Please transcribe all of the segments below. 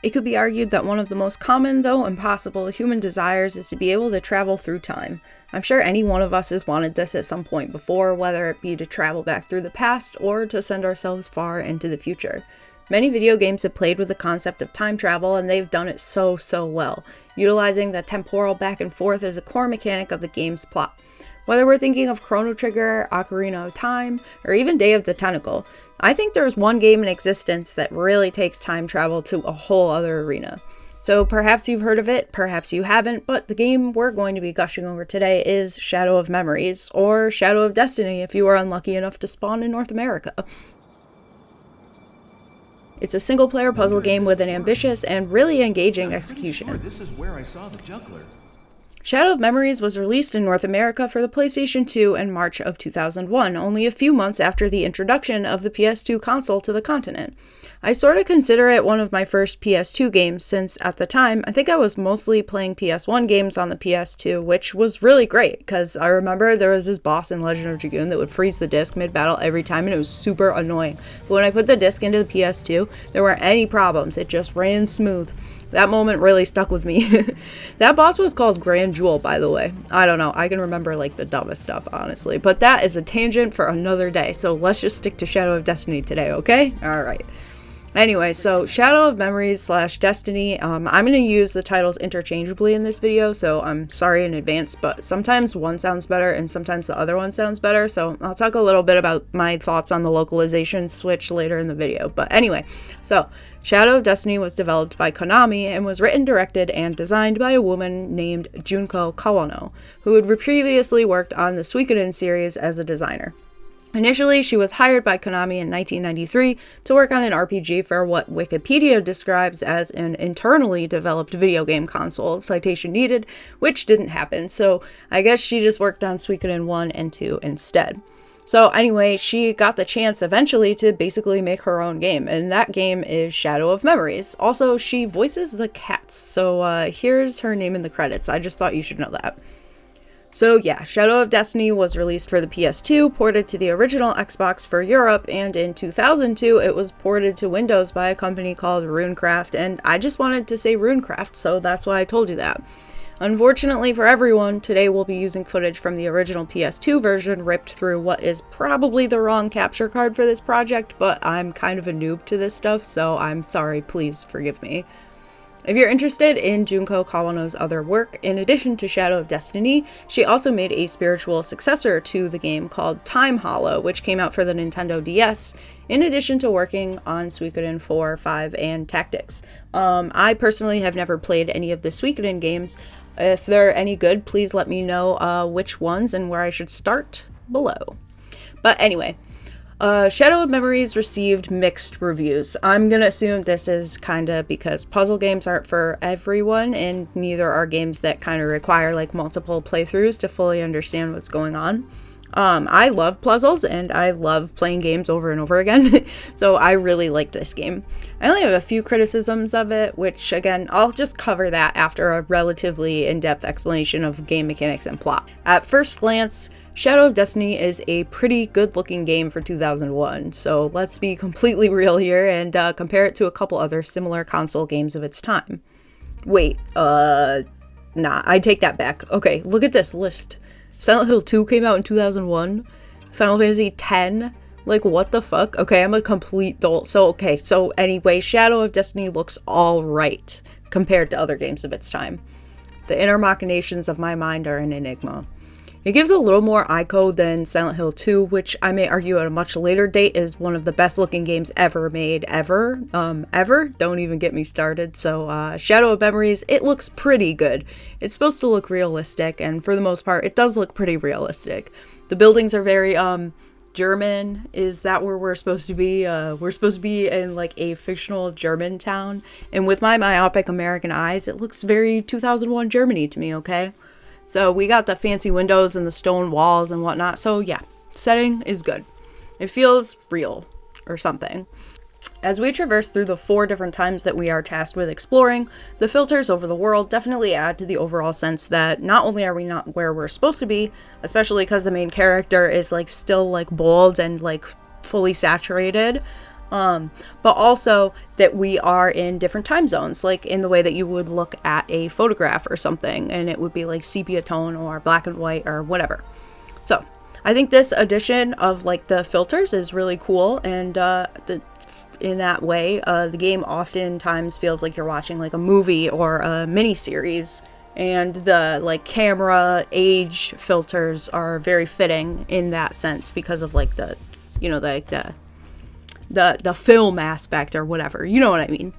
It could be argued that one of the most common, though impossible, human desires is to be able to travel through time. I'm sure any one of us has wanted this at some point before, whether it be to travel back through the past or to send ourselves far into the future. Many video games have played with the concept of time travel, and they've done it so well, utilizing the temporal back and forth as a core mechanic of the game's plot. Whether we're thinking of Chrono Trigger, Ocarina of Time, or even Day of the Tentacle, I think there's one game in existence that really takes time travel to a whole other arena. So perhaps you've heard of it, perhaps you haven't, but the game we're going to be gushing over today is Shadow of Memories, or Shadow of Destiny if you were unlucky enough to spawn in North America. It's a single-player puzzle game with an ambitious and really engaging execution. This is where I saw the juggler. Shadow of Memories was released in North America for the PlayStation 2 in March of 2001, only a few months after the introduction of the PS2 console to the continent. I sort of consider it one of my first PS2 games since, at the time, I think I was mostly playing PS1 games on the PS2, which was really great, because I remember there was this boss in Legend of Dragoon that would freeze the disc mid-battle every time, and it was super annoying. But when I put the disc into the PS2, there weren't any problems, it just ran smooth. That moment really stuck with me. That boss was called Grand Jewel, by the way. I don't know, I can remember like the dumbest stuff, honestly. But that is a tangent for another day, so let's just stick to Shadow of Destiny today, okay? Alright. Anyway, so Shadow of Memories / Destiny, I'm going to use the titles interchangeably in this video, so I'm sorry in advance, but sometimes one sounds better and sometimes the other one sounds better, so I'll talk a little bit about my thoughts on the localization switch later in the video. But anyway, so Shadow of Destiny was developed by Konami and was written, directed, and designed by a woman named Junko Kawano, who had previously worked on the Suikoden series as a designer. Initially, she was hired by Konami in 1993 to work on an RPG for what Wikipedia describes as an internally developed video game console, citation needed, which didn't happen, so I guess she just worked on Suikoden 1 and 2 instead. So anyway, she got the chance eventually to basically make her own game, and that game is Shadow of Memories. Also, she voices the cats, so here's her name in the credits. I just thought you should know that. So yeah, Shadow of Destiny was released for the PS2, ported to the original Xbox for Europe, and in 2002 it was ported to Windows by a company called Runecraft, and I just wanted to say Runecraft, so that's why I told you that. Unfortunately for everyone, today we'll be using footage from the original PS2 version ripped through what is probably the wrong capture card for this project, but I'm kind of a noob to this stuff, so I'm sorry, please forgive me. If you're interested in Junko Kawano's other work, in addition to Shadow of Destiny, she also made a spiritual successor to the game called Time Hollow, which came out for the Nintendo DS, in addition to working on Suikoden 4, 5, and Tactics. I personally have never played any of the Suikoden games. If they're any good, please let me know which ones and where I should start below. But anyway, Shadow of Memories received mixed reviews. I'm gonna assume this is kinda because puzzle games aren't for everyone, and neither are games that kind of require like multiple playthroughs to fully understand what's going on. I love puzzles and I love playing games over and over again, so I really like this game. I only have a few criticisms of it, which again, I'll just cover that after a relatively in-depth explanation of game mechanics and plot. At first glance, Shadow of Destiny is a pretty good-looking game for 2001, so let's be completely real here and compare it to a couple other similar console games of its time. Wait, nah, I take that back. Okay, look at this list. Silent Hill 2 came out in 2001, Final Fantasy X, like what the fuck? Okay, I'm a complete dolt. So anyway, Shadow of Destiny looks alright compared to other games of its time. The inner machinations of my mind are an enigma. It gives a little more eye code than Silent Hill 2, which I may argue at a much later date is one of the best looking games ever made, ever. Don't even get me started. So Shadow of Memories, it looks pretty good. It's supposed to look realistic, and for the most part, it does look pretty realistic. The buildings are very, German. Is that where we're supposed to be? We're supposed to be in like a fictional German town, and with my myopic American eyes, it looks very 2001 Germany to me, okay? So we got the fancy windows and the stone walls and whatnot. So yeah, setting is good. It feels real or something. As we traverse through the 4 different times that we are tasked with exploring, the filters over the world definitely add to the overall sense that not only are we not where we're supposed to be, especially because the main character is like still like bold and like fully saturated, but also that we are in different time zones, like in the way that you would look at a photograph or something, and it would be like sepia tone or black and white or whatever. So I think this addition of like the filters is really cool, and in that way, the game oftentimes feels like you're watching like a movie or a mini series, and the like camera age filters are very fitting in that sense because of like the, you know, the film aspect or whatever, you know what I mean.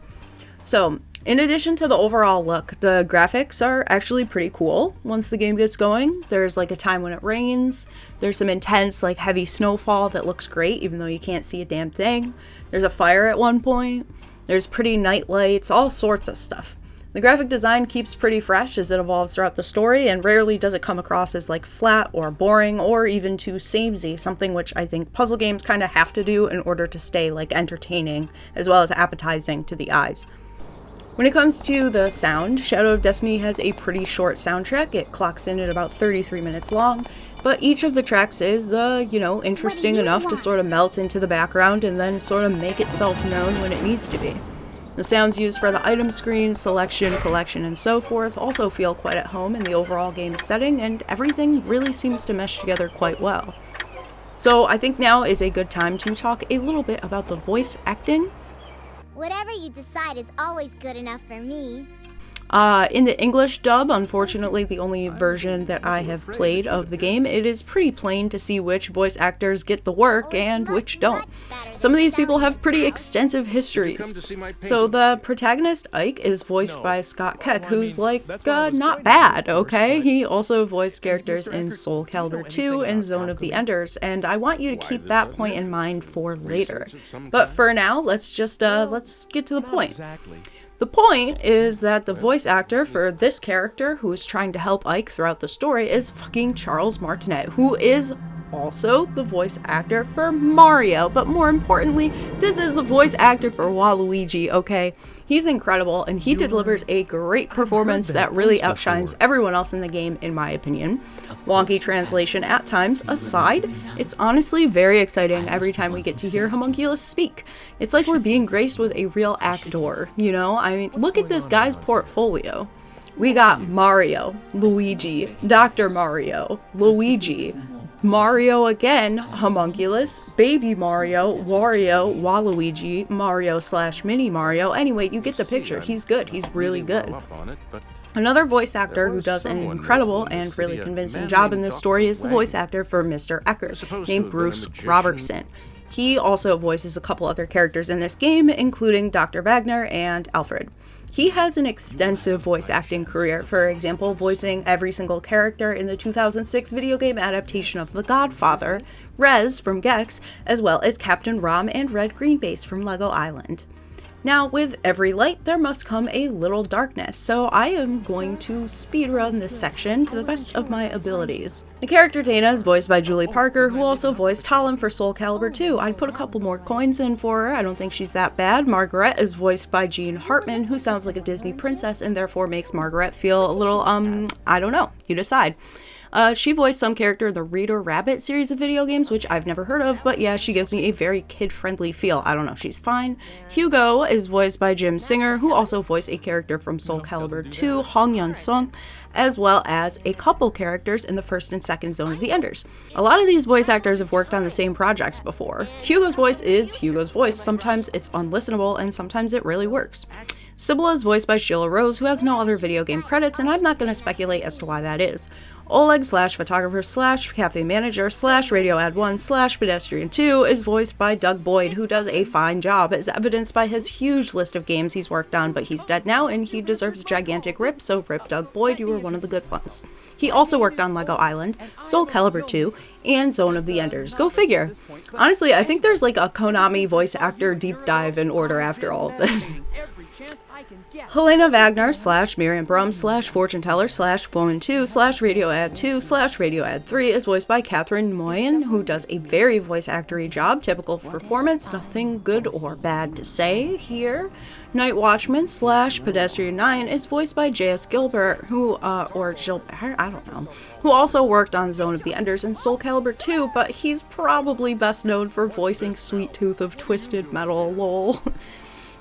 So in addition to the overall look, the graphics are actually pretty cool once the game gets going. There's like a time when it rains. There's some intense like heavy snowfall that looks great even though you can't see a damn thing. There's a fire at one point. There's pretty night lights, all sorts of stuff. The graphic design keeps pretty fresh as it evolves throughout the story, and rarely does it come across as like flat or boring or even too samey, something which I think puzzle games kind of have to do in order to stay like entertaining as well as appetizing to the eyes. When it comes to the sound, Shadow of Destiny has a pretty short soundtrack. It clocks in at about 33 minutes long, but each of the tracks is, interesting enough to sort of melt into the background and then sort of make itself known when it needs to be. The sounds used for the item screen, selection, collection, and so forth also feel quite at home in the overall game setting, and everything really seems to mesh together quite well. So I think now is a good time to talk a little bit about the voice acting. Whatever you decide is always good enough for me. In the English dub, unfortunately the only version that I have played of the game, it is pretty plain to see which voice actors get the work and which don't. Some of these people have pretty extensive histories. So the protagonist, Ike, is voiced by Scott Keck, who's not bad, okay? He also voiced characters in Soul Calibur 2 and Zone of the Enders, and I want you to keep that point in mind for later. But for now, let's get to the point. The point is that the voice actor for this character who is trying to help Ike throughout the story is fucking Charles Martinet, who is also the voice actor for Mario, but more importantly, this is the voice actor for Waluigi, okay? He's incredible, and he delivers a great performance that really outshines everyone else in the game, in my opinion. Wonky translation at times aside, it's honestly very exciting every time we get to hear Homunculus speak. It's like we're being graced with a real actor, you know? I mean, look at this guy's portfolio. We got Mario, Luigi, Dr. Mario, Luigi, Mario again, Homunculus, Baby Mario, Wario, Waluigi, Mario/Mini Mario. Anyway, you get the picture. He's good. He's really good. Another voice actor who does an incredible and really convincing job in this story is the voice actor for Mr. Eckert, named Bruce Robertson. He also voices a couple other characters in this game, including Dr. Wagner and Alfred. He has an extensive voice acting career, for example, voicing every single character in the 2006 video game adaptation of The Godfather, Rez from Gex, as well as Captain Rom and Red Greenbase from Lego Island. Now, with every light, there must come a little darkness, so I am going to speedrun this section to the best of my abilities. The character Dana is voiced by Julie Parker, who also voiced Talon for Soul Calibur 2. I'd put a couple more coins in for her, I don't think she's that bad. Margaret is voiced by Jean Hartman, who sounds like a Disney princess and therefore makes Margaret feel a little, I don't know, you decide. She voiced some character in the Reader Rabbit series of video games, which I've never heard of, but yeah, she gives me a very kid-friendly feel. I don't know, she's fine. Hugo is voiced by Jim Singer, who also voiced a character from Soul Calibur 2, Hong Yun Sung, as well as a couple characters in the first and second Zone of the Enders. A lot of these voice actors have worked on the same projects before. Hugo's voice is Hugo's voice. Sometimes it's unlistenable, and sometimes it really works. Sibylla is voiced by Sheila Rose, who has no other video game credits, and I'm not going to speculate as to why that is. Oleg/photographer/cafe manager/radio ad 1/pedestrian 2 is voiced by Doug Boyd, who does a fine job, as evidenced by his huge list of games he's worked on, but he's dead now and he deserves a gigantic rip, so rip Doug Boyd, you were one of the good ones. He also worked on Lego Island, Soul Calibur 2, and Zone of the Enders. Go figure. Honestly, I think there's like a Konami voice actor deep dive in order after all of this. Helena Wagner / Miriam Brum / Fortune Teller / Woman 2 / Radio Ad 2 / Radio Ad 3 is voiced by Catherine Moyen, who does a very voice actory job. Typical performance, nothing good or bad to say here. Night Watchman / Pedestrian 9 is voiced by J.S. Gilbert, who also worked on Zone of the Enders and Soul Calibur 2, but he's probably best known for voicing Sweet Tooth of Twisted Metal, lol.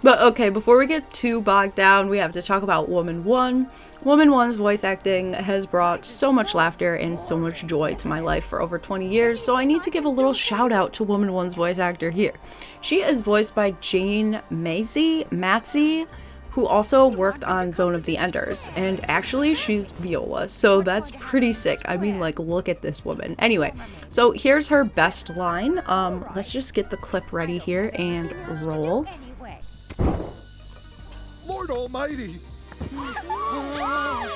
But okay, before we get too bogged down, we have to talk about Woman 1. Woman 1's voice acting has brought so much laughter and so much joy to my life for over 20 years, so I need to give a little shout out to Woman 1's voice actor here. She is voiced by Jane Matzy, who also worked on Zone of the Enders, and actually she's Viola, so that's pretty sick. I mean, like, look at this woman. Anyway, so here's her best line. Let's just get the clip ready here and roll. Lord Almighty! Fire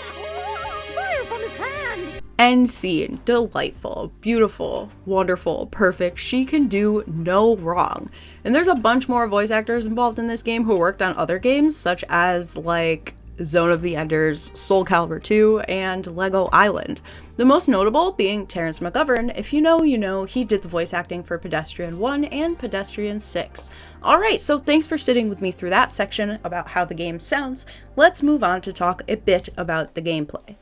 from his hand! End scene. Delightful, beautiful, wonderful, perfect. She can do no wrong. And there's a bunch more voice actors involved in this game who worked on other games, such as, like, Zone of the Enders, Soul Calibur 2, and Lego Island. The most notable being Terrence McGovern. If you know, you know, he did the voice acting for Pedestrian 1 and Pedestrian 6. Alright, so thanks for sitting with me through that section about how the game sounds. Let's move on to talk a bit about the gameplay.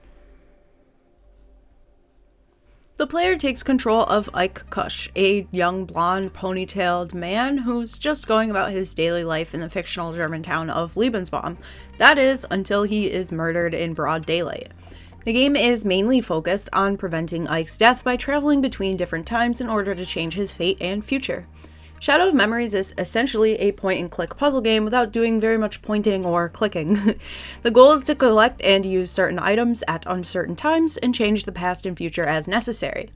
The player takes control of Ike Kusch, a young blonde ponytailed man who's just going about his daily life in the fictional German town of Lebensbaum. That is, until he is murdered in broad daylight. The game is mainly focused on preventing Ike's death by traveling between different times in order to change his fate and future. Shadow of Memories is essentially a point-and-click puzzle game without doing very much pointing or clicking. The goal is to collect and use certain items at uncertain times and change the past and future as necessary.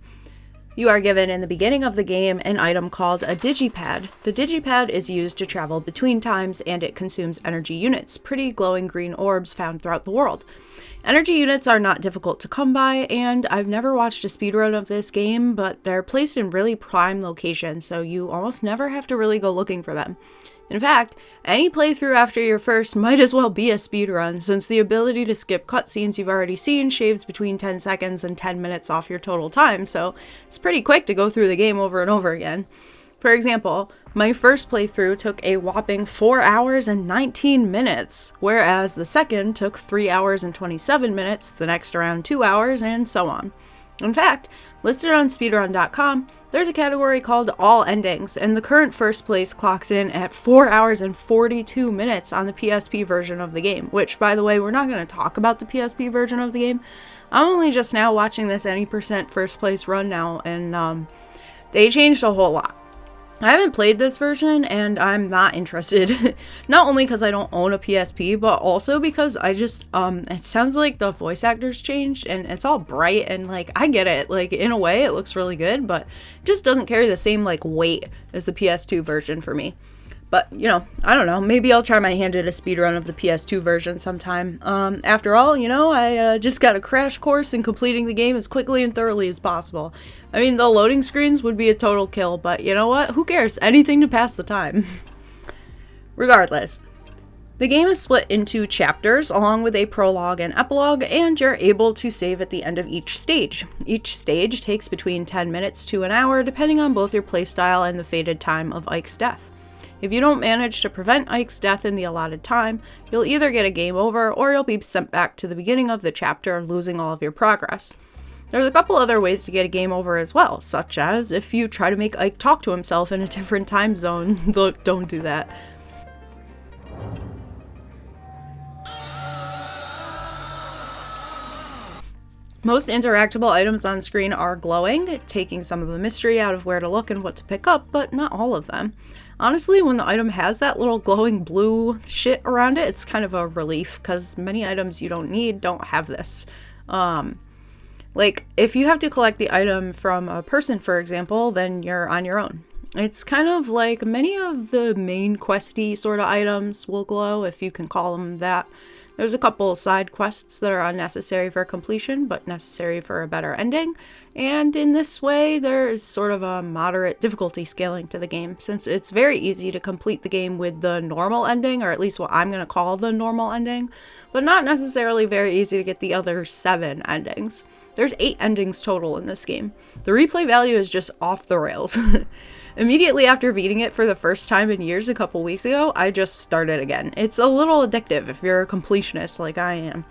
You are given in the beginning of the game an item called a digipad. The digipad is used to travel between times and it consumes energy units, pretty glowing green orbs found throughout the world. Energy units are not difficult to come by, and I've never watched a speedrun of this game, but they're placed in really prime locations, so you almost never have to really go looking for them. In fact, any playthrough after your first might as well be a speedrun, since the ability to skip cutscenes you've already seen shaves between 10 seconds and 10 minutes off your total time, so it's pretty quick to go through the game over and over again. For example, my first playthrough took a whopping 4 hours and 19 minutes, whereas the second took 3 hours and 27 minutes, the next around 2 hours, and so on. In fact, listed on speedrun.com, there's a category called All Endings, and the current first place clocks in at 4 hours and 42 minutes on the PSP version of the game, which, by the way, we're not going to talk about the PSP version of the game. I'm only just now watching this any percent first place run now, and they changed a whole lot. I haven't played this version, and I'm not interested. Not only because I don't own a PSP, but also because I just, it sounds like the voice actors changed, and it's all bright, and, like, I get it. Like, in a way, it looks really good, but it just doesn't carry the same, like, weight as the PS2 version for me. But, you know, I don't know. Maybe I'll try my hand at a speedrun of the PS2 version sometime. After all, you know, I just got a crash course in completing the game as quickly and thoroughly as possible. I mean, the loading screens would be a total kill, but you know what? Who cares? Anything to pass the time. Regardless, the game is split into chapters, along with a prologue and epilogue, and you're able to save at the end of each stage. Each stage takes between 10 minutes to an hour, depending on both your playstyle and the fated time of Ike's death. If you don't manage to prevent Ike's death in the allotted time, you'll either get a game over, or you'll be sent back to the beginning of the chapter, losing all of your progress. There's a couple other ways to get a game over as well, such as if you try to make Ike talk to himself in a different time zone. Look, don't do that. Most interactable items on screen are glowing, taking some of the mystery out of where to look and what to pick up, but not all of them. Honestly, when the item has that little glowing blue shit around it, it's kind of a relief, because many items you don't need don't have this. Like, if you have to collect the item from a person, for example, then you're on your own. It's kind of like many of the main questy sort of items will glow, if you can call them that. There's a couple side quests that are unnecessary for completion, but necessary for a better ending. And in this way, there is sort of a moderate difficulty scaling to the game, since it's very easy to complete the game with the normal ending, or at least what I'm going to call the normal ending, but not necessarily very easy to get the other 7 endings. There's 8 endings total in this game. The replay value is just off the rails. Immediately after beating it for the first time in years a couple weeks ago, I just started again. It's a little addictive if you're a completionist like I am.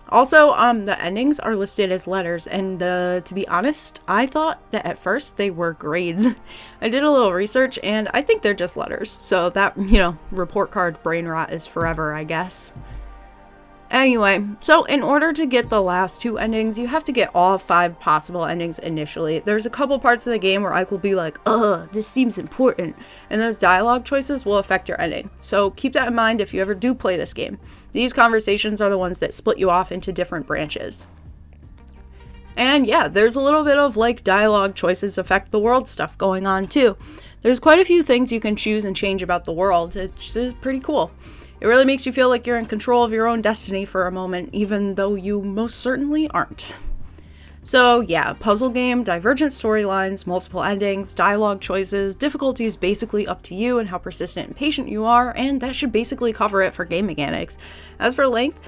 Also, the endings are listed as letters, and to be honest, I thought that at first they were grades. I did a little research, and I think they're just letters, so that, report card brain rot is forever, I guess. Anyway, so in order to get the last 2 endings, you have to get all 5 possible endings initially. There's a couple parts of the game where I will be like, this seems important, and those dialogue choices will affect your ending. So keep that in mind if you ever do play this game. These conversations are the ones that split you off into different branches. And yeah, there's a little bit of dialogue choices affect the world stuff going on too. There's quite a few things you can choose and change about the world. It's pretty cool. It really makes you feel like you're in control of your own destiny for a moment, even though you most certainly aren't. So yeah, puzzle game, divergent storylines, multiple endings, dialogue choices, difficulty is basically up to you and how persistent and patient you are, and that should basically cover it for game mechanics. As for length,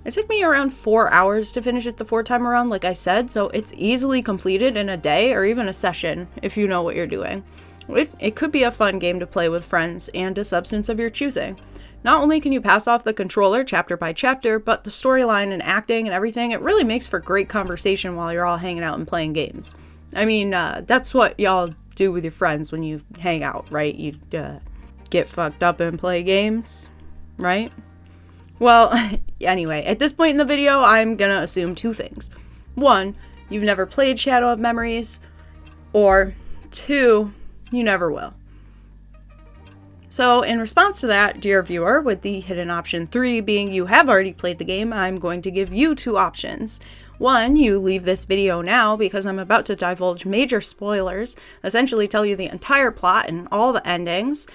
it took me around 4 hours to finish it the 4th time around, like I said, so it's easily completed in a day or even a session if you know what you're doing. It could be a fun game to play with friends and a substance of your choosing. Not only can you pass off the controller chapter by chapter, but the storyline and acting and everything, it really makes for great conversation while you're all hanging out and playing games. I mean, that's what y'all do with your friends when you hang out, right? You get fucked up and play games, right? Well, anyway, at this point in the video, I'm gonna assume 2 things. 1, you've never played Shadow of Memories, or 2, you never will. So in response to that, dear viewer, with the hidden option 3 being you have already played the game, I'm going to give you 2 options. 1, you leave this video now because I'm about to divulge major spoilers, essentially tell you the entire plot and all the endings.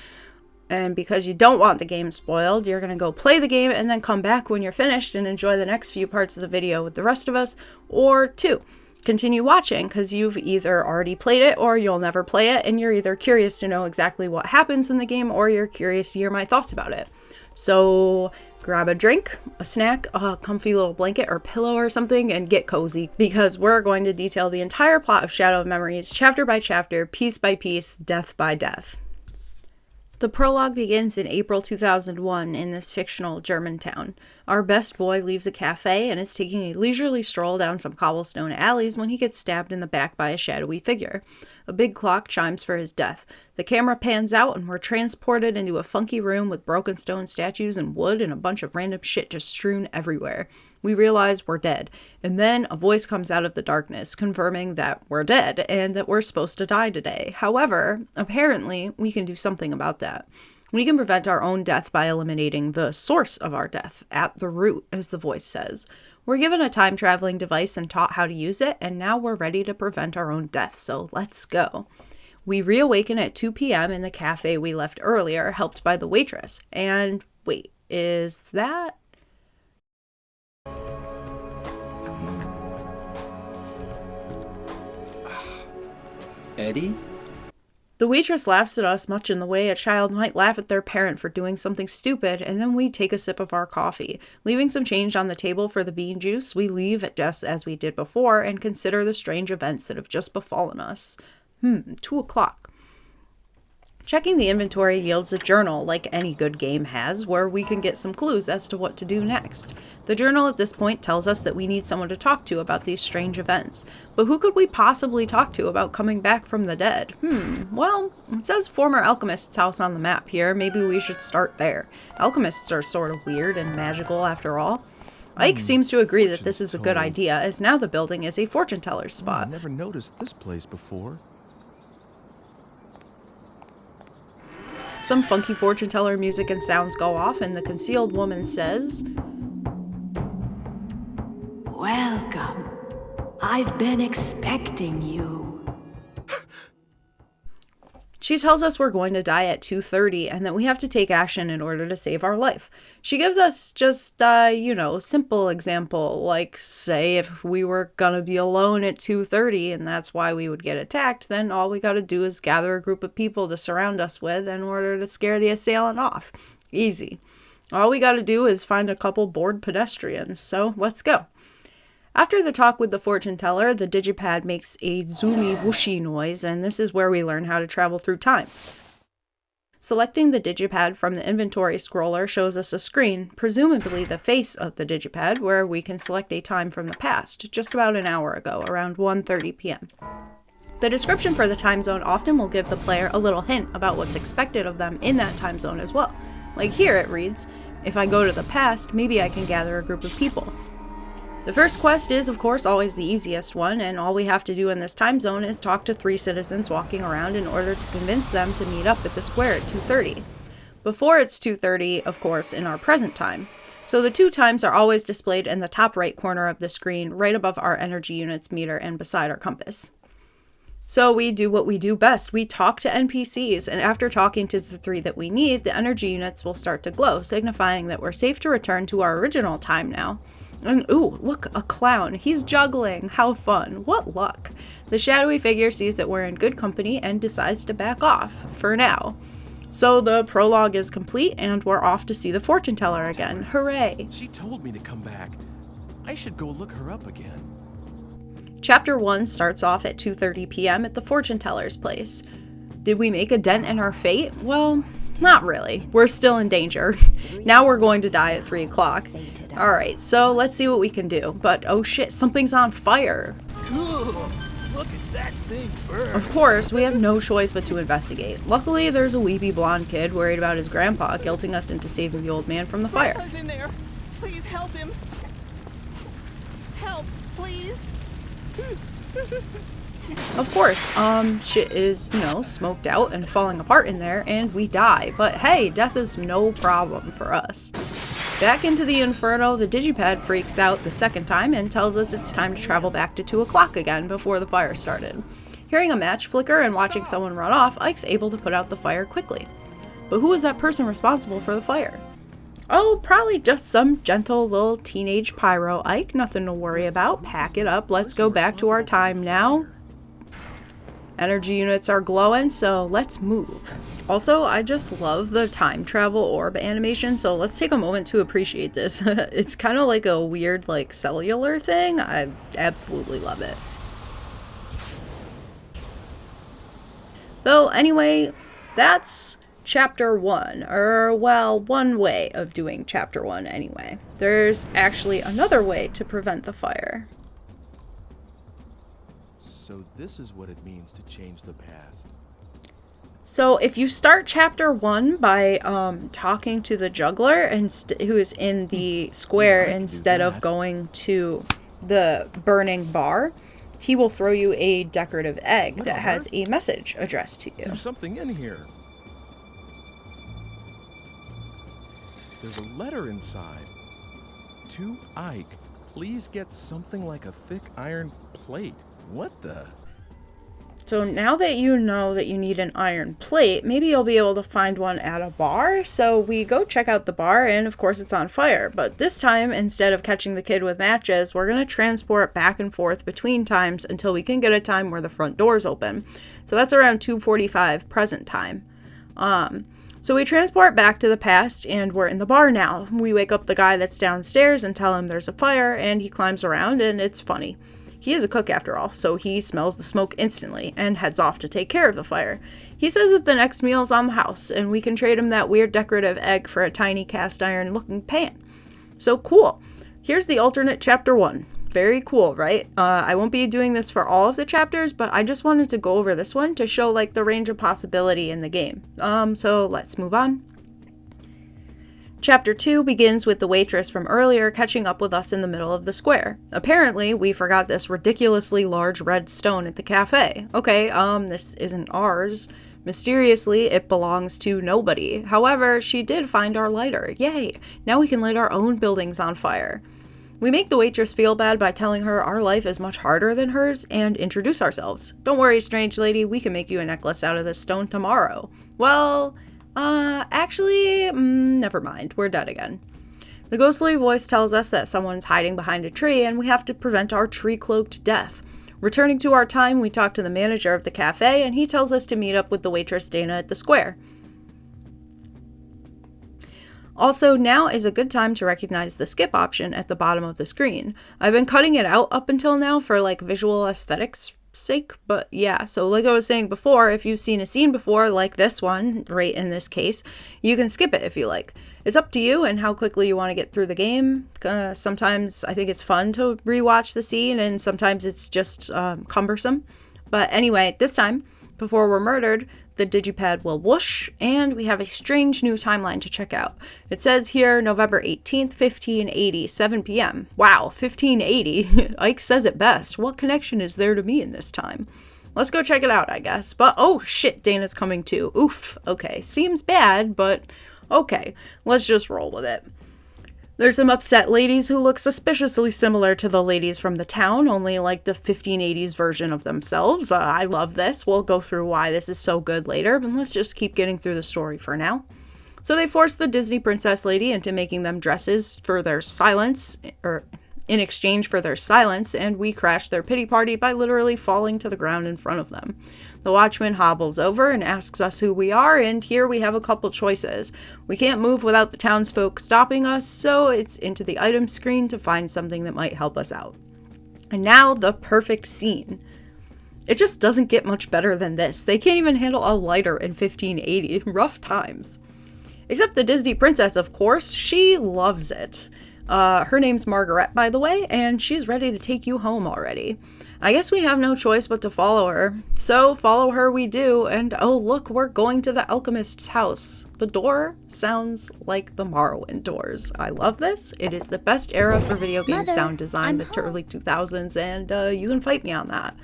And because you don't want the game spoiled, you're going to go play the game and then come back when you're finished and enjoy the next few parts of the video with the rest of us. Or 2, continue watching because you've either already played it or you'll never play it, and you're either curious to know exactly what happens in the game or you're curious to hear my thoughts about it. So grab a drink, a snack, a comfy little blanket or pillow or something, and get cozy because we're going to detail the entire plot of Shadow of Memories chapter by chapter, piece by piece, death by death. The prologue begins in April 2001 in this fictional German town. Our best boy leaves a cafe and is taking a leisurely stroll down some cobblestone alleys when he gets stabbed in the back by a shadowy figure. A big clock chimes for his death. The camera pans out and we're transported into a funky room with broken stone statues and wood and a bunch of random shit just strewn everywhere. We realize we're dead, and then a voice comes out of the darkness confirming that we're dead and that we're supposed to die today. However, apparently, we can do something about that. We can prevent our own death by eliminating the source of our death, at the root, as the voice says. We're given a time-traveling device and taught how to use it, and now we're ready to prevent our own death, so let's go. We reawaken at 2 p.m. in the cafe we left earlier, helped by the waitress. And wait, is that... Eddie? The waitress laughs at us much in the way a child might laugh at their parent for doing something stupid, and then we take a sip of our coffee. Leaving some change on the table for the bean juice, we leave just as we did before and consider the strange events that have just befallen us. 2 o'clock. Checking the inventory yields a journal, like any good game has, where we can get some clues as to what to do next. The journal at this point tells us that we need someone to talk to about these strange events. But who could we possibly talk to about coming back from the dead? Well, it says former alchemist's house on the map here. Maybe we should start there. Alchemists are sort of weird and magical after all. Ike seems to agree that this is a good idea, as now the building is a fortune teller's spot. I never noticed this place before. Some funky fortune teller music and sounds go off, and the concealed woman says, "Welcome. I've been expecting you." She tells us we're going to die at 2:30 and that we have to take action in order to save our life. She gives us just, simple example, like say if we were gonna be alone at 2:30 and that's why we would get attacked, then all we gotta do is gather a group of people to surround us with in order to scare the assailant off. Easy. All we gotta do is find a couple bored pedestrians, so let's go. After the talk with the fortune teller, the digipad makes a zoomy whooshy noise, and this is where we learn how to travel through time. Selecting the digipad from the inventory scroller shows us a screen, presumably the face of the digipad, where we can select a time from the past, just about an hour ago, around 1:30 p.m. The description for the time zone often will give the player a little hint about what's expected of them in that time zone as well. Like here it reads, if I go to the past, maybe I can gather a group of people. The first quest is, of course, always the easiest one, and all we have to do in this time zone is talk to 3 citizens walking around in order to convince them to meet up at the square at 2:30. Before it's 2:30, of course, in our present time. So the 2 times are always displayed in the top right corner of the screen, right above our energy units meter and beside our compass. So we do what we do best. We talk to NPCs, and after talking to the 3 that we need, the energy units will start to glow, signifying that we're safe to return to our original time now. And ooh, look, a clown. He's juggling. How fun. What luck. The shadowy figure sees that we're in good company and decides to back off, for now. So the prologue is complete, and we're off to see the fortune teller again. Hooray! She told me to come back. I should go look her up again. Chapter 1 starts off at 2:30 p.m. at the fortune teller's place. Did we make a dent in our fate? Well, not really. We're still in danger. Now we're going to die at 3 o'clock. Alright, so let's see what we can do. But oh shit, something's on fire. Cool. Look at that thing burn. Of course, we have no choice but to investigate. Luckily, there's a weepy blonde kid worried about his grandpa guilting us into saving the old man from the fire. Grandpa's in there. Please help him. Help, please. Of course, shit is, smoked out and falling apart in there, and we die. But hey, death is no problem for us. Back into the Inferno, the digipad freaks out the second time and tells us it's time to travel back to 2 o'clock again before the fire started. Hearing a match flicker and watching someone run off, Ike's able to put out the fire quickly. But who is that person responsible for the fire? Oh, probably just some gentle little teenage pyro, Ike. Nothing to worry about. Pack it up. Let's go back to our time now. Energy units are glowing, so let's move. Also, I just love the time travel orb animation, so let's take a moment to appreciate this. It's kind of like a weird, cellular thing. I absolutely love it. So anyway, that's chapter 1, or well, one way of doing chapter 1 anyway. There's actually another way to prevent the fire. So this is what it means to change the past. So if you start chapter 1 by talking to the juggler who is in the square instead of going to the burning bar, he will throw you a decorative egg that has a message addressed to you. There's something in here. There's a letter inside. To Ike, please get something like a thick iron plate. What the? So now that you know that you need an iron plate, maybe you'll be able to find one at a bar. So we go check out the bar, and of course it's on fire. But this time, instead of catching the kid with matches, we're going to transport back and forth between times until we can get a time where the front door's open. So that's around 2:45 present time. So we transport back to the past, and we're in the bar now. We wake up the guy that's downstairs and tell him there's a fire, and he climbs around, and it's funny. He is a cook after all, so he smells the smoke instantly and heads off to take care of the fire. He says that the next meal's on the house, and we can trade him that weird decorative egg for a tiny cast iron looking pan. So cool. Here's the alternate chapter 1. Very cool, right? I won't be doing this for all of the chapters, but I just wanted to go over this one to show the range of possibility in the game. So let's move on. Chapter 2 begins with the waitress from earlier catching up with us in the middle of the square. Apparently, we forgot this ridiculously large red stone at the cafe. Okay, this isn't ours. Mysteriously, it belongs to nobody. However, she did find our lighter. Yay! Now we can light our own buildings on fire. We make the waitress feel bad by telling her our life is much harder than hers and introduce ourselves. Don't worry, strange lady, we can make you a necklace out of this stone tomorrow. Well, actually, never mind, we're dead again. The ghostly voice tells us that someone's hiding behind a tree and we have to prevent our tree-cloaked death. Returning to our time, we talk to the manager of the cafe and he tells us to meet up with the waitress Dana at the square. Also, now is a good time to recognize the skip option at the bottom of the screen. I've been cutting it out up until now for like visual aesthetics sake, but yeah, so like I was saying before, if you've seen a scene before, like this one, right in this case, you can skip it if you like. It's up to you and how quickly you want to get through the game. Sometimes I think it's fun to rewatch the scene, and sometimes it's just cumbersome. But anyway, this time, before we're murdered, the digipad will whoosh, and we have a strange new timeline to check out. It says here, November 18th, 1580, 7 p.m. Wow, 1580? Ike says it best. What connection is there to me in this time? Let's go check it out, I guess. But, oh shit, Dana's coming too. Oof, okay. Seems bad, but okay. Let's just roll with it. There's some upset ladies who look suspiciously similar to the ladies from the town, only like the 1580s version of themselves. I love this. We'll go through why this is so good later, but let's just keep getting through the story for now. So they force the Disney princess lady into making them dresses for their silence, or in exchange for their silence, and we crash their pity party by literally falling to the ground in front of them. The watchman hobbles over and asks us who we are, and here we have a couple choices. We can't move without the townsfolk stopping us, so it's into the item screen to find something that might help us out. And now, the perfect scene. It just doesn't get much better than this. They can't even handle a lighter in 1580. Rough times. Except the Disney princess, of course. She loves it. Her name's Margaret, by the way, and she's ready to take you home already. I guess we have no choice but to follow her. So follow her we do, and oh look, we're going to the alchemist's house. The door sounds like the Morrowind doors. I love this. It is the best era for video game Mother, sound design, I'm the early 2000s, and you can fight me on that.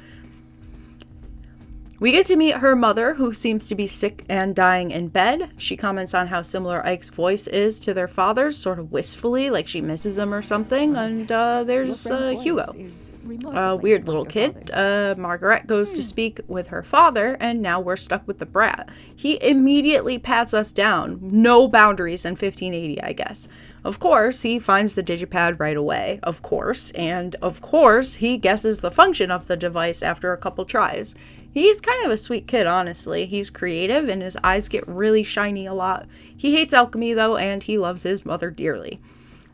We get to meet her mother, who seems to be sick and dying in bed. She comments on how similar Ike's voice is to their father's, sort of wistfully, like she misses him or something. And there's Hugo, a weird little kid. Margaret goes to speak with her father, and now we're stuck with the brat. He immediately pats us down. No boundaries in 1580, I guess. Of course, he finds the digipad right away, of course, and of course, he guesses the function of the device after a couple tries. He's kind of a sweet kid, honestly. He's creative, and his eyes get really shiny a lot. He hates alchemy, though, and he loves his mother dearly.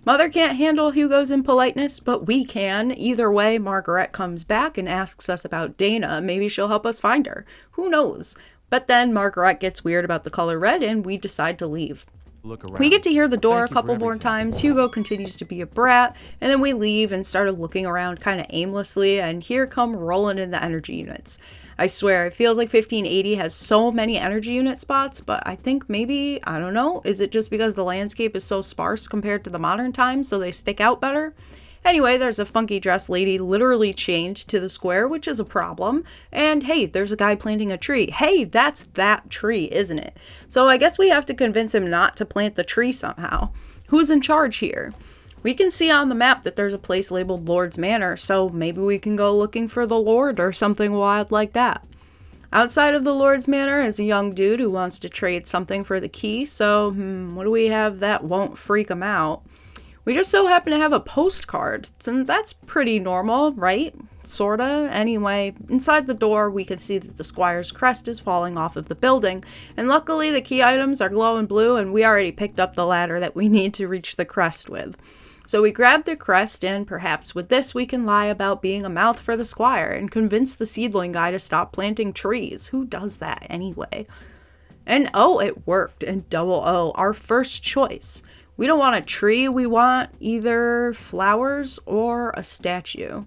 Mother can't handle Hugo's impoliteness, but we can. Either way, Margaret comes back and asks us about Dana. Maybe she'll help us find her. Who knows? But then Margaret gets weird about the color red, and we decide to leave. Look around. We get to hear the door Thank a you for couple more everything. times. Hugo continues to be a brat, and then we leave and started looking around kind of aimlessly, and here come rolling in the energy units. I swear, it feels like 1580 has so many energy unit spots, but I think maybe, I don't know, is it just because the landscape is so sparse compared to the modern times, so they stick out better? Anyway, there's a funky dressed lady literally chained to the square, which is a problem. And hey, there's a guy planting a tree. Hey, that's that tree, isn't it? So I guess we have to convince him not to plant the tree somehow. Who's in charge here? We can see on the map that there's a place labeled Lord's Manor, so maybe we can go looking for the Lord or something wild like that. Outside of the Lord's Manor is a young dude who wants to trade something for the key, so what do we have that won't freak him out? We just so happen to have a postcard, and that's pretty normal, right? Sorta. Anyway, inside the door, we can see that the squire's crest is falling off of the building, and luckily the key items are glowing blue, and we already picked up the ladder that we need to reach the crest with. So we grab the crest, and perhaps with this we can lie about being a mouth for the squire and convince the seedling guy to stop planting trees. Who does that anyway? And oh, it worked, and double O, our first choice. We don't want a tree, we want either flowers or a statue.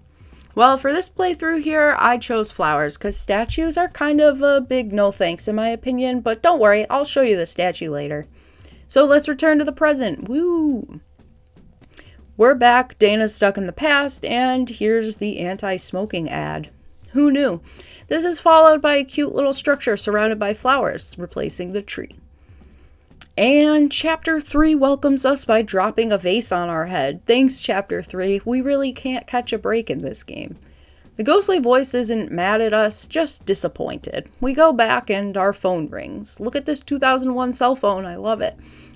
Well, for this playthrough here, I chose flowers, because statues are kind of a big no thanks in my opinion, but don't worry, I'll show you the statue later. So let's return to the present. Woo! We're back, Dana's stuck in the past, and here's the anti-smoking ad. Who knew? This is followed by a cute little structure surrounded by flowers, replacing the tree. And Chapter 3 welcomes us by dropping a vase on our head. Thanks, Chapter 3. We really can't catch a break in this game. The ghostly voice isn't mad at us, just disappointed. We go back and our phone rings. Look at this 2001 cell phone, I love it.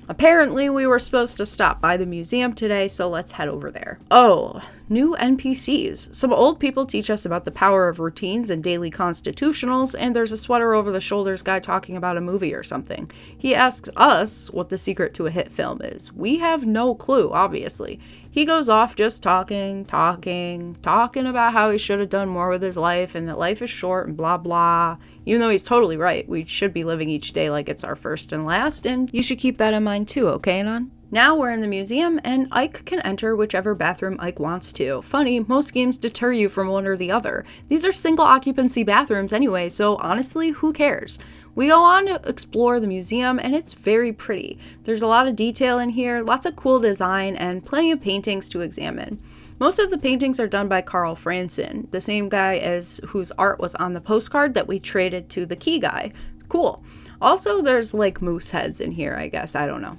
Apparently, we were supposed to stop by the museum today, so let's head over there. Oh, new NPCs. Some old people teach us about the power of routines and daily constitutionals, and there's a sweater over the shoulders guy talking about a movie or something. He asks us what the secret to a hit film is. We have no clue, obviously. He goes off just talking about how he should have done more with his life and that life is short and blah blah. Even though he's totally right, we should be living each day like it's our first and last, and you should keep that in mind too, okay, Anon? Now we're in the museum, and Ike can enter whichever bathroom Ike wants to. Funny, most games deter you from one or the other. These are single occupancy bathrooms anyway, so honestly, who cares? We go on to explore the museum, and it's very pretty. There's a lot of detail in here, lots of cool design, and plenty of paintings to examine. Most of the paintings are done by Carl Franzen, the same guy as whose art was on the postcard that we traded to the key guy. Cool. Also, there's like moose heads in here, I guess. I don't know.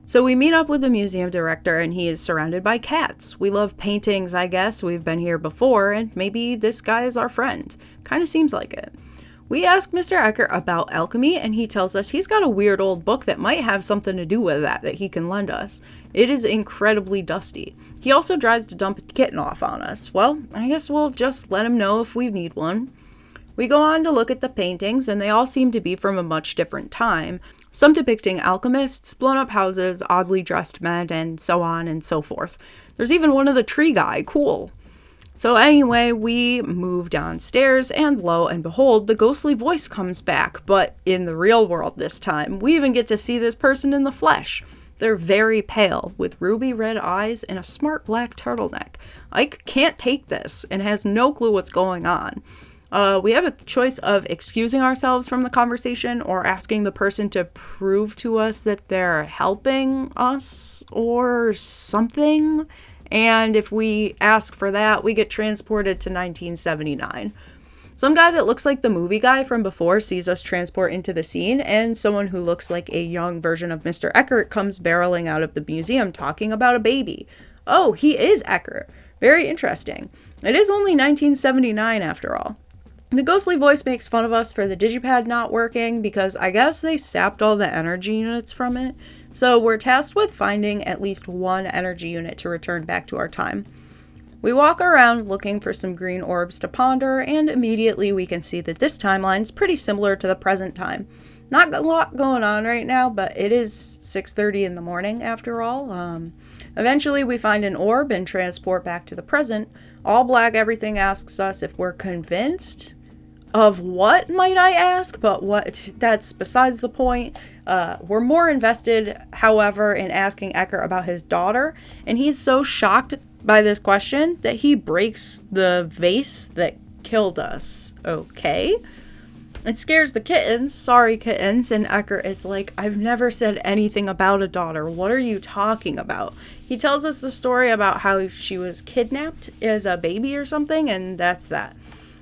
So we meet up with the museum director, and he is surrounded by cats. We love paintings, I guess. We've been here before, and maybe this guy is our friend. Kind of seems like it. We ask Mr. Eckert about alchemy, and he tells us he's got a weird old book that might have something to do with that he can lend us. It is incredibly dusty. He also tries to dump a kitten off on us. Well, I guess we'll just let him know if we need one. We go on to look at the paintings, and they all seem to be from a much different time. Some depicting alchemists, blown up houses, oddly dressed men, and so on and so forth. There's even one of the tree guy. Cool. So anyway, we move downstairs, and lo and behold, the ghostly voice comes back, but in the real world this time. We even get to see this person in the flesh. They're very pale, with ruby red eyes and a smart black turtleneck. Ike can't take this, and has no clue what's going on. We have a choice of excusing ourselves from the conversation or asking the person to prove to us that they're helping us or something. And if we ask for that, we get transported to 1979. Some guy that looks like the movie guy from before sees us transport into the scene, and someone who looks like a young version of Mr. Eckert comes barreling out of the museum talking about a baby. Oh, he is Eckert. Very interesting. It is only 1979 after all. The ghostly voice makes fun of us for the digipad not working because I guess they sapped all the energy units from it. So we're tasked with finding at least one energy unit to return back to our time. We walk around looking for some green orbs to ponder, and immediately we can see that this timeline is pretty similar to the present time. Not a lot going on right now, but it is 6:30 in the morning after all. Eventually we find an orb and transport back to the present. All Black Everything asks us if we're convinced. Of what, might I ask? But that's besides the point. We're more invested, however, in asking Eckert about his daughter, and he's so shocked by this question that he breaks the vase that killed us. Okay. It scares the kittens. Sorry, kittens. And Eckert is like, I've never said anything about a daughter. What are you talking about? He tells us the story about how she was kidnapped as a baby or something, and that's that.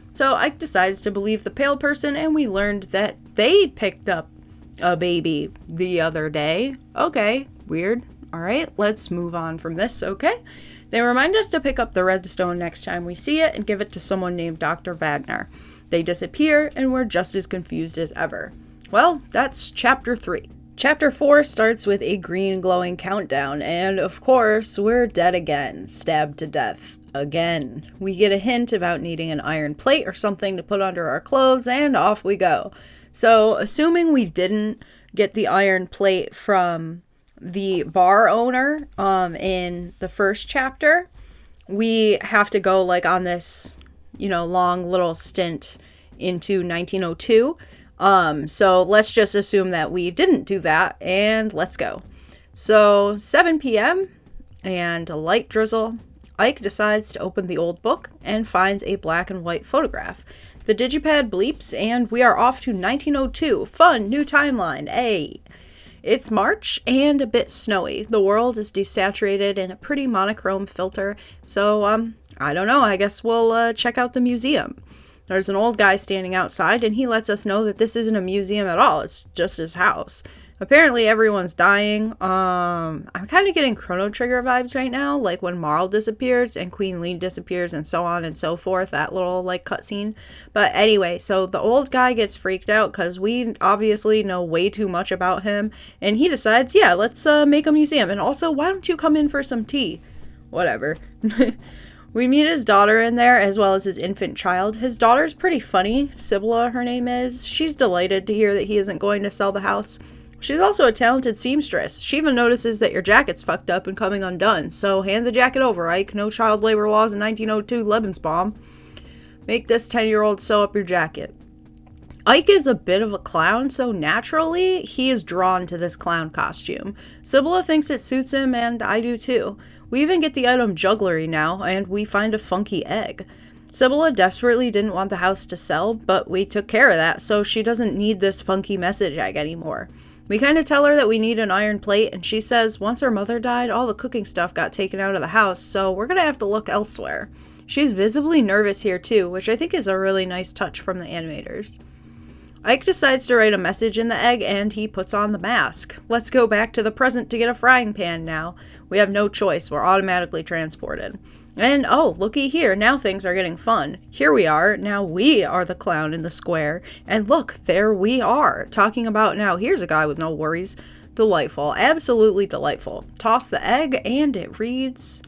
So Ike decides to believe the pale person, and we learned that they picked up a baby the other day. Okay, weird. All right, let's move on from this, okay? They remind us to pick up the redstone next time we see it and give it to someone named Dr. Wagner. They disappear, and we're just as confused as ever. Well, that's Chapter 3. Chapter 4 starts with a green glowing countdown, and of course, we're dead again, stabbed to death. Again. We get a hint about needing an iron plate or something to put under our clothes, and off we go. So, assuming we didn't get the iron plate from the bar owner in the first chapter, we have to go like on this, long little stint into 1902. So let's just assume that we didn't do that, and let's go. So 7 p.m. and a light drizzle. Ike decides to open the old book and finds a black and white photograph. The digipad bleeps, and we are off to 1902. Fun, new timeline, hey! It's March and a bit snowy. The world is desaturated in a pretty monochrome filter, so, I don't know, I guess we'll check out the museum. There's an old guy standing outside, and he lets us know that this isn't a museum at all, it's just his house. Apparently everyone's dying. I'm kind of getting Chrono Trigger vibes right now, like when Marl disappears and Queen Lee disappears and so on and so forth, that little like cutscene. But anyway, so the old guy gets freaked out because we obviously know way too much about him, and he decides, yeah, let's make a museum, and also, why don't you come in for some tea? Whatever. We meet his daughter in there, as well as his infant child. His daughter's pretty funny. Sibylla, her name is. She's delighted to hear that he isn't going to sell the house. She's also a talented seamstress. She even notices that your jacket's fucked up and coming undone. So hand the jacket over, Ike. No child labor laws in 1902, Lebensbaum. Make this 10-year-old sew up your jacket. Ike is a bit of a clown, so naturally, he is drawn to this clown costume. Sibylla thinks it suits him, and I do too. We even get the item jugglery now, and we find a funky egg. Sibylla desperately didn't want the house to sell, but we took care of that, so she doesn't need this funky message egg anymore. We kind of tell her that we need an iron plate, and she says once her mother died, all the cooking stuff got taken out of the house, so we're gonna have to look elsewhere. She's visibly nervous here too, which I think is a really nice touch from the animators. Ike decides to write a message in the egg, and he puts on the mask. Let's go back to the present to get a frying pan now. We have no choice, we're automatically transported. And oh, looky here, now things are getting fun. Here we are, now we are the clown in the square. And look, there we are, talking about now here's a guy with no worries. Delightful, absolutely delightful. Toss the egg, and it reads...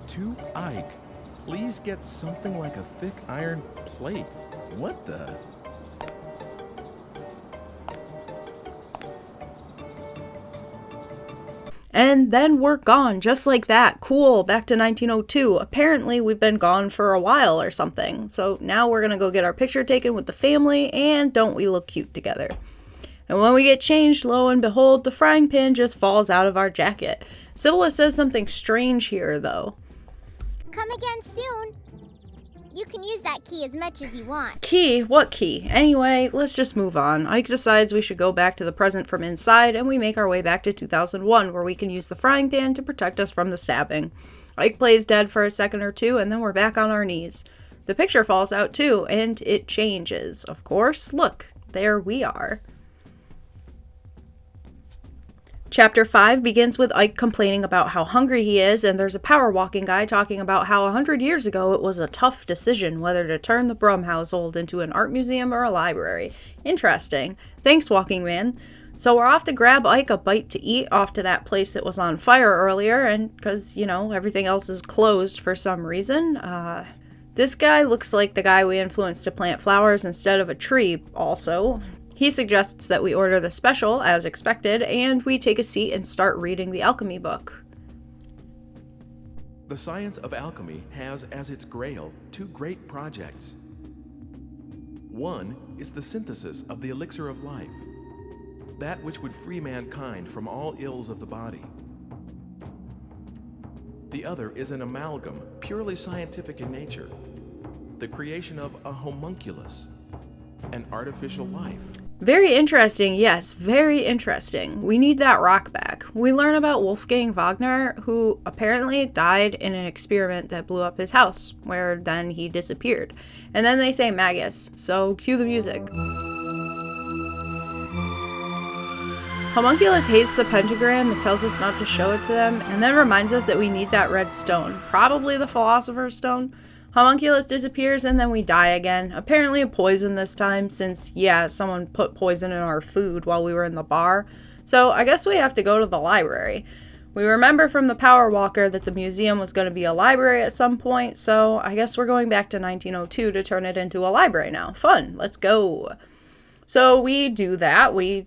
To Ike, please get something like a thick iron plate. What the... And then we're gone, just like that. Cool, back to 1902. Apparently we've been gone for a while or something. So now we're gonna go get our picture taken with the family, and don't we look cute together. And when we get changed, lo and behold, the frying pan just falls out of our jacket. Sibylla says something strange here, though. Come again soon. You can use that key as much as you want. Key? What key? Anyway, let's just move on. Ike decides we should go back to the present from inside, and we make our way back to 2001, where we can use the frying pan to protect us from the stabbing. Ike plays dead for a second or two, and then we're back on our knees. The picture falls out too, and it changes, of course. Look, there we are. Chapter 5 begins with Ike complaining about how hungry he is, and there's a power walking guy talking about how 100 years ago it was a tough decision whether to turn the Brum household into an art museum or a library. Interesting. Thanks, walking man. So we're off to grab Ike a bite to eat off to that place that was on fire earlier, and because, you know, everything else is closed for some reason. This guy looks like the guy we influenced to plant flowers instead of a tree also. He suggests that we order the special, as expected, and we take a seat and start reading the alchemy book. The science of alchemy has as its grail two great projects. One is the synthesis of the elixir of life, that which would free mankind from all ills of the body. The other is an amalgam, purely scientific in nature, the creation of a homunculus, an artificial life. Very interesting, yes, very interesting. We need that rock back. We learn about Wolfgang Wagner, who apparently died in an experiment that blew up his house, where then he disappeared. And then they say Magus, so cue the music. Homunculus hates the pentagram and tells us not to show it to them, and then reminds us that we need that red stone, probably the Philosopher's Stone. Homunculus disappears, and then we die again. Apparently a poison this time, since, yeah, someone put poison in our food while we were in the bar. So I guess we have to go to the library. We remember from the Power Walker that the museum was going to be a library at some point, so I guess we're going back to 1902 to turn it into a library now. Fun, let's go. So we do that. We,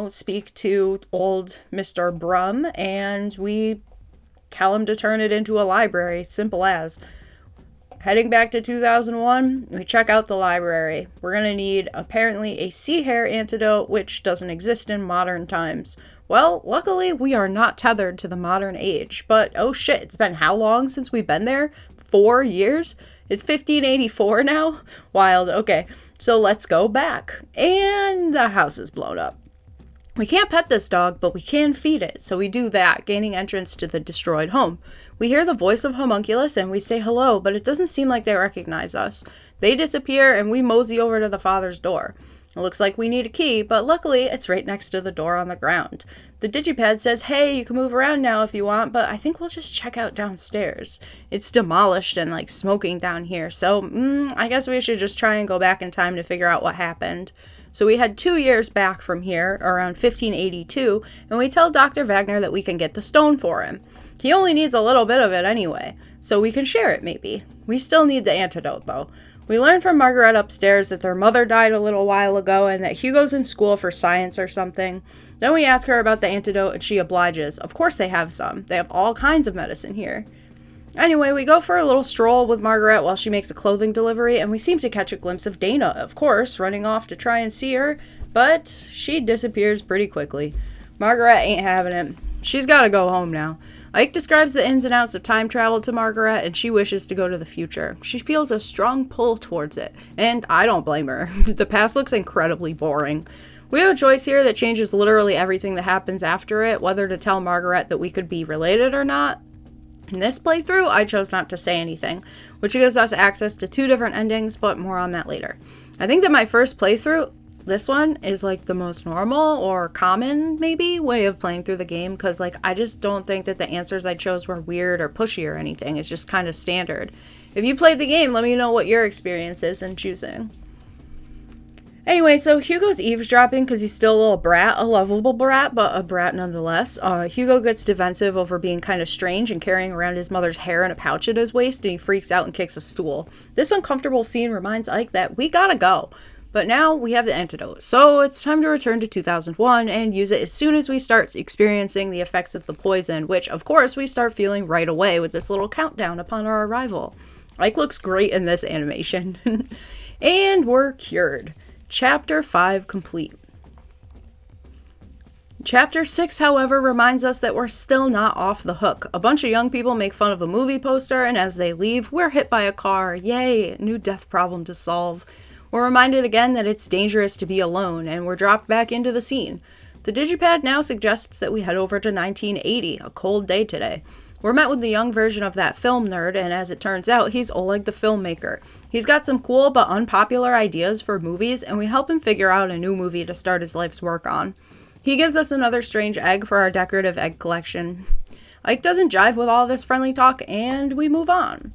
speak to old Mr. Brum, and we tell him to turn it into a library. Simple as. Heading back to 2001, we check out the library. We're going to need, apparently, a sea hare antidote, which doesn't exist in modern times. Well, luckily, we are not tethered to the modern age. But, oh shit, it's been how long since we've been there? 4 years? It's 1584 now? Wild. Okay, so let's go back. And the house is blown up. We can't pet this dog, but we can feed it, so we do that, gaining entrance to the destroyed home. We hear the voice of Homunculus and we say hello, but it doesn't seem like they recognize us. They disappear and we mosey over to the father's door. It looks like we need a key, but luckily it's right next to the door on the ground. The digipad says, hey, you can move around now if you want, but I think we'll just check out downstairs. It's demolished and like smoking down here, so I guess we should just try and go back in time to figure out what happened. So we head 2 years back from here, around 1582, and we tell Dr. Wagner that we can get the stone for him. He only needs a little bit of it anyway, so we can share it maybe. We still need the antidote though. We learn from Margaret upstairs that their mother died a little while ago and that Hugo's in school for science or something. Then we ask her about the antidote and she obliges. Of course they have some. They have all kinds of medicine here. Anyway, we go for a little stroll with Margaret while she makes a clothing delivery, and we seem to catch a glimpse of Dana, of course, running off to try and see her, but she disappears pretty quickly. Margaret ain't having it. She's gotta go home now. Ike describes the ins and outs of time travel to Margaret, and she wishes to go to the future. She feels a strong pull towards it, and I don't blame her. The past looks incredibly boring. We have a choice here that changes literally everything that happens after it, whether to tell Margaret that we could be related or not. In this playthrough, I chose not to say anything, which gives us access to 2 different endings, but more on that later. I think that my first playthrough, this one, is like the most normal or common, maybe, way of playing through the game, because like I just don't think that the answers I chose were weird or pushy or anything. It's just kind of standard. If you played the game, let me know what your experience is in choosing. Anyway, so Hugo's eavesdropping because he's still a little brat, a lovable brat, but a brat nonetheless. Hugo gets defensive over being kind of strange and carrying around his mother's hair in a pouch at his waist, and he freaks out and kicks a stool. This uncomfortable scene reminds Ike that we gotta go. But now we have the antidote, so it's time to return to 2001 and use it as soon as we start experiencing the effects of the poison, which, of course, we start feeling right away with this little countdown upon our arrival. Ike looks great in this animation. And we're cured. Chapter 5 complete. Chapter 6, however, reminds us that we're still not off the hook. A bunch of young people make fun of a movie poster, and as they leave, we're hit by a car. Yay, new death problem to solve. We're reminded again that it's dangerous to be alone, and we're dropped back into the scene. The digipad now suggests that we head over to 1980, a cold day today. We're met with the young version of that film nerd, and as it turns out, he's Oleg the filmmaker. He's got some cool but unpopular ideas for movies, and we help him figure out a new movie to start his life's work on. He gives us another strange egg for our decorative egg collection. Ike doesn't jive with all this friendly talk, and we move on.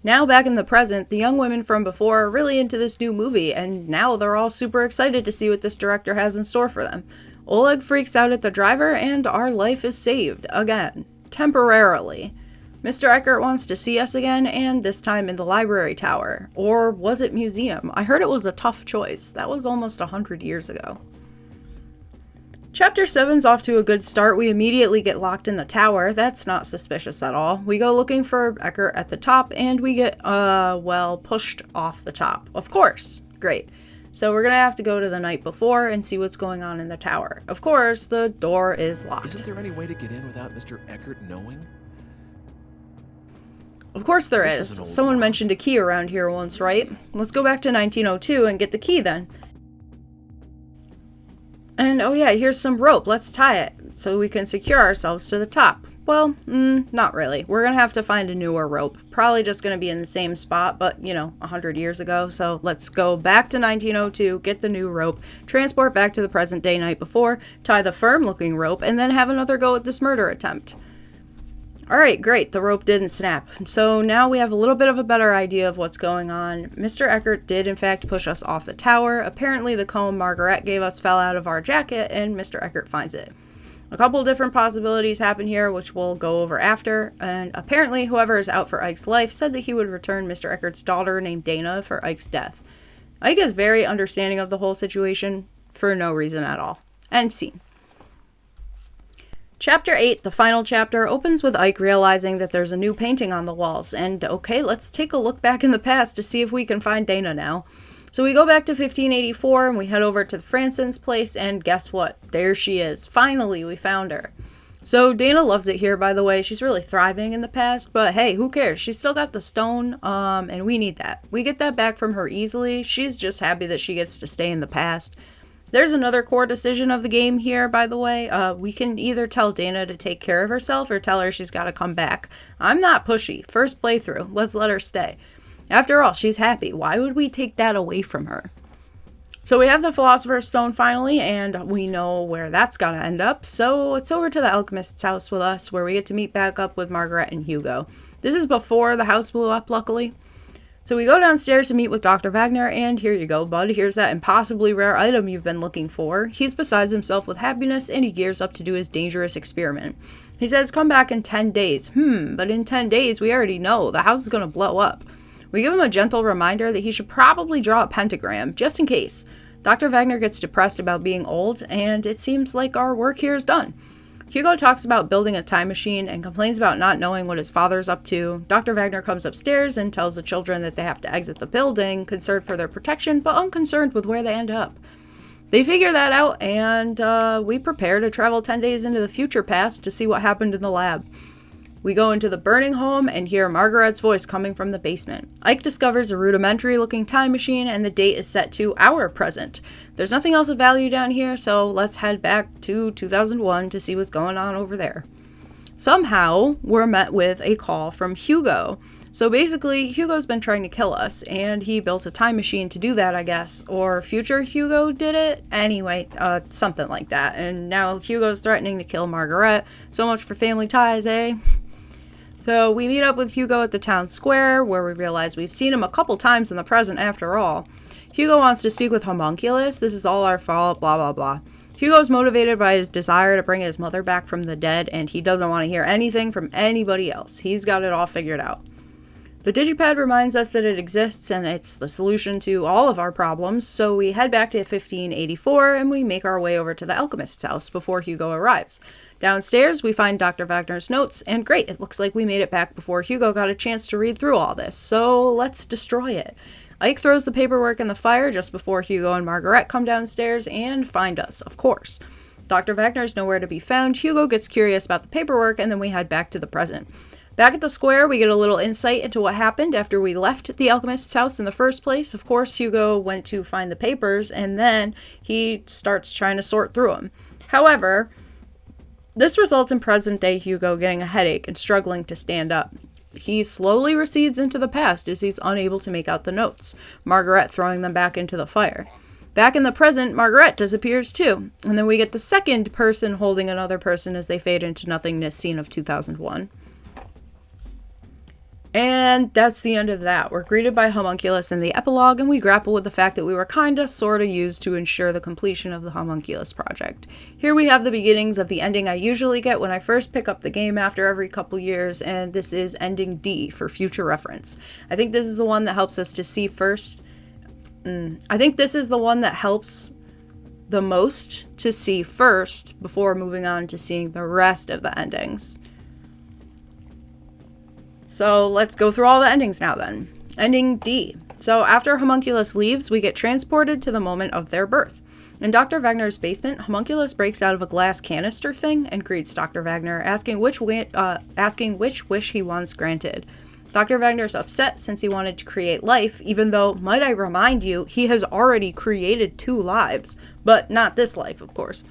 Now back in the present, the young women from before are really into this new movie, and now they're all super excited to see what this director has in store for them. Oleg freaks out at the driver, and our life is saved, again. Temporarily. Mr. Eckert wants to see us again, and this time in the library tower. Or was it museum? I heard it was a tough choice. That was almost 100 years ago. Chapter 7's off to a good start. We immediately get locked in the tower. That's not suspicious at all. We go looking for Eckert at the top, and we get, pushed off the top. Of course. Great. So we're gonna have to go to the night before and see what's going on in the tower. Of course, the door is locked. Isn't there any way to get in without Mr. Eckert knowing? Of course there This is. an old Someone one. mentioned a key around here once, right? Let's go back to 1902 and get the key then. And oh yeah, here's some rope. Let's tie it so we can secure ourselves to the top. Well, not really. We're gonna have to find a newer rope. Probably just gonna be in the same spot, but 100 years ago. So let's go back to 1902, get the new rope, transport back to the present day night before, tie the firm looking rope, and then have another go at this murder attempt. Alright, great. The rope didn't snap. So now we have a little bit of a better idea of what's going on. Mr. Eckert did in fact push us off the tower. Apparently the comb Margaret gave us fell out of our jacket, and Mr. Eckert finds it. A couple different possibilities happen here, which we'll go over after, and apparently whoever is out for Ike's life said that he would return Mr. Eckert's daughter named Dana for Ike's death. Ike is very understanding of the whole situation for no reason at all. End scene. Chapter 8, the final chapter, opens with Ike realizing that there's a new painting on the walls, and okay, let's take a look back in the past to see if we can find Dana now. So we go back to 1584 and we head over to the Fransons' place, and guess what? There she is. Finally, we found her. So Dana loves it here, by the way. She's really thriving in the past, but hey, who cares? She's still got the stone, and we need that. We get that back from her easily. She's just happy that she gets to stay in the past. There's another core decision of the game here, by the way. We can either tell Dana to take care of herself or tell her she's got to come back. I'm not pushy. First playthrough. Let's let her stay. After all, she's happy. Why would we take that away from her? So we have the Philosopher's Stone finally, and we know where that's gonna end up. So it's over to the alchemist's house with us, where we get to meet back up with Margaret and Hugo. This is before the house blew up, luckily. So we go downstairs to meet with Dr. Wagner, and here you go, bud. Here's that impossibly rare item you've been looking for. He's besides himself with happiness, and he gears up to do his dangerous experiment. He says, come back in 10 days. But in 10 days, we already know the house is gonna blow up. We give him a gentle reminder that he should probably draw a pentagram, just in case. Dr. Wagner gets depressed about being old, and it seems like our work here is done. Hugo talks about building a time machine and complains about not knowing what his father's up to. Dr. Wagner comes upstairs and tells the children that they have to exit the building, concerned for their protection, but unconcerned with where they end up. They figure that out, and we prepare to travel 10 days into the future past to see what happened in the lab. We go into the burning home and hear Margaret's voice coming from the basement. Ike discovers a rudimentary-looking time machine, and the date is set to our present. There's nothing else of value down here, so let's head back to 2001 to see what's going on over there. Somehow, we're met with a call from Hugo. So basically, Hugo's been trying to kill us, and he built a time machine to do that, I guess. Or future Hugo did it? Anyway, something like that. And now Hugo's threatening to kill Margaret. So much for family ties, eh? So we meet up with Hugo at the town square, where we realize we've seen him a couple times in the present after all. Hugo wants to speak with Homunculus. This is all our fault, blah, blah, blah. Hugo's motivated by his desire to bring his mother back from the dead, and he doesn't want to hear anything from anybody else. He's got it all figured out. The digipad reminds us that it exists, and it's the solution to all of our problems, so we head back to 1584, and we make our way over to the alchemist's house before Hugo arrives. Downstairs, we find Dr. Wagner's notes, and great, it looks like we made it back before Hugo got a chance to read through all this, so let's destroy it. Ike throws the paperwork in the fire just before Hugo and Margaret come downstairs and find us, of course. Dr. Wagner's nowhere to be found, Hugo gets curious about the paperwork, and then we head back to the present. Back at the square, we get a little insight into what happened after we left the alchemist's house in the first place. Of course, Hugo went to find the papers, and then he starts trying to sort through them. However, this results in present-day Hugo getting a headache and struggling to stand up. He slowly recedes into the past as he's unable to make out the notes, Margaret throwing them back into the fire. Back in the present, Margaret disappears too, and then we get the second person holding another person as they fade into nothingness scene of 2001. And that's the end of that. We're greeted by Homunculus in the epilogue, and we grapple with the fact that we were kinda, sorta used to ensure the completion of the Homunculus project. Here we have the beginnings of the ending I usually get when I first pick up the game after every couple years, and this is ending D for future reference. I think this is the one that helps us to see first. I think this is the one that helps the most to see first before moving on to seeing the rest of the endings. So let's go through all the endings now then. Ending D. So after Homunculus leaves, we get transported to the moment of their birth. In Dr. Wagner's basement, Homunculus breaks out of a glass canister thing and greets Dr. Wagner, asking which wish he wants granted. Dr. Wagner's upset since he wanted to create life, even though, might I remind you, he has already created 2 lives. But not this life, of course.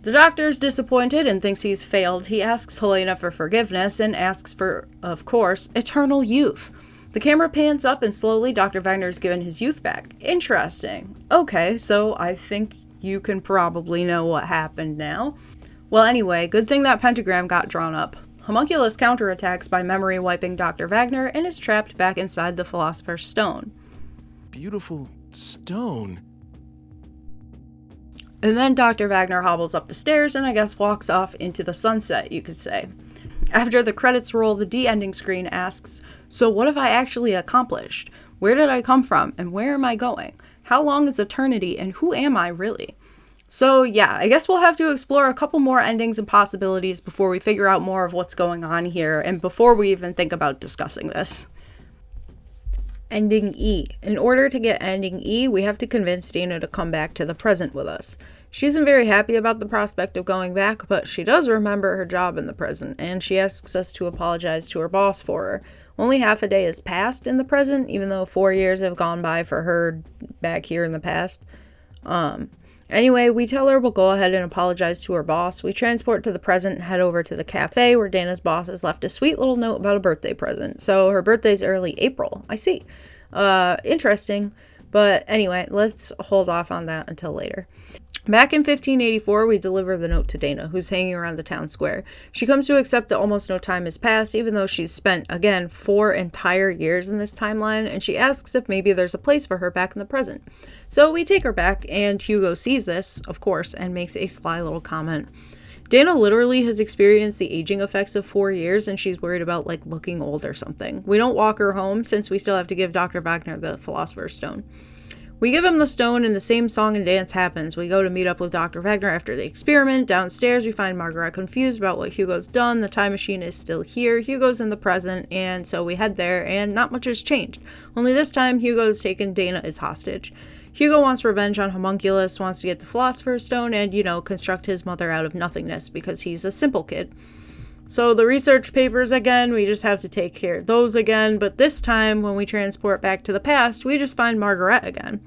The doctor's disappointed and thinks he's failed. He asks Helena for forgiveness and asks for, of course, eternal youth. The camera pans up and slowly Dr. Wagner's given his youth back. Interesting. Okay, so I think you can probably know what happened now. Well, anyway, good thing that pentagram got drawn up. Homunculus counterattacks by memory wiping Dr. Wagner and is trapped back inside the Philosopher's Stone. Beautiful stone. And then Dr. Wagner hobbles up the stairs and I guess walks off into the sunset, you could say. After the credits roll, the D-ending screen asks, so what have I actually accomplished? Where did I come from and where am I going? How long is eternity and who am I really? So yeah, I guess we'll have to explore a couple more endings and possibilities before we figure out more of what's going on here and before we even think about discussing this. Ending E. In order to get ending E, we have to convince Dana to come back to the present with us. She isn't very happy about the prospect of going back, but she does remember her job in the present, and she asks us to apologize to her boss for her. Only half a day has passed in the present, even though 4 years have gone by for her back here in the past. Anyway, we tell her we'll go ahead and apologize to her boss. We transport to the present and head over to the cafe where Dana's boss has left a sweet little note about a birthday present. So her birthday's early April. I see. Interesting. But anyway, let's hold off on that until later. Back in 1584, we deliver the note to Dana, who's hanging around the town square. She comes to accept that almost no time has passed, even though she's spent, again, 4 entire years in this timeline, and she asks if maybe there's a place for her back in the present. So we take her back, and Hugo sees this, of course, and makes a sly little comment. Dana literally has experienced the aging effects of 4 years, and she's worried about, looking old or something. We don't walk her home, since we still have to give Dr. Wagner the Philosopher's Stone. We give him the stone, and the same song and dance happens. We go to meet up with Dr. Wagner after the experiment. Downstairs, we find Margaret confused about what Hugo's done. The time machine is still here. Hugo's in the present, and so we head there, and not much has changed. Only this time, Hugo's taken Dana as hostage. Hugo wants revenge on Homunculus, wants to get the Philosopher's Stone, and, construct his mother out of nothingness, because he's a simple kid. So the research papers again, we just have to take care of those again, but this time when we transport back to the past, we just find Margaret again.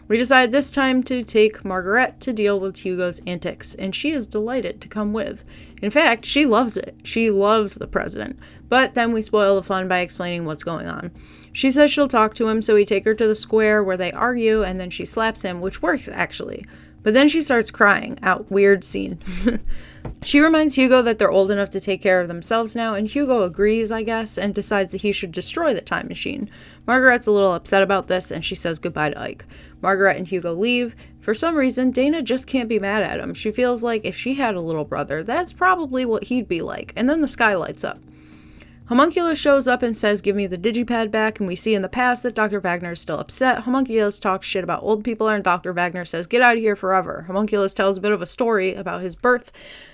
We decide this time to take Margaret to deal with Hugo's antics, and she is delighted to come with. In fact, she loves it. She loves the president. But then we spoil the fun by explaining what's going on. She says she'll talk to him, so we take her to the square where they argue, and then she slaps him, which works actually. But then she starts crying. Weird scene. She reminds Hugo that they're old enough to take care of themselves now, and Hugo agrees, I guess, and decides that he should destroy the time machine. Margaret's a little upset about this, and she says goodbye to Ike. Margaret and Hugo leave. For some reason, Dana just can't be mad at him. She feels like if she had a little brother, that's probably what he'd be like. And then the sky lights up. Homunculus shows up and says, give me the digipad back, and we see in the past that Dr. Wagner is still upset. Homunculus talks shit about old people, and Dr. Wagner says, get out of here forever. Homunculus tells a bit of a story about his birth.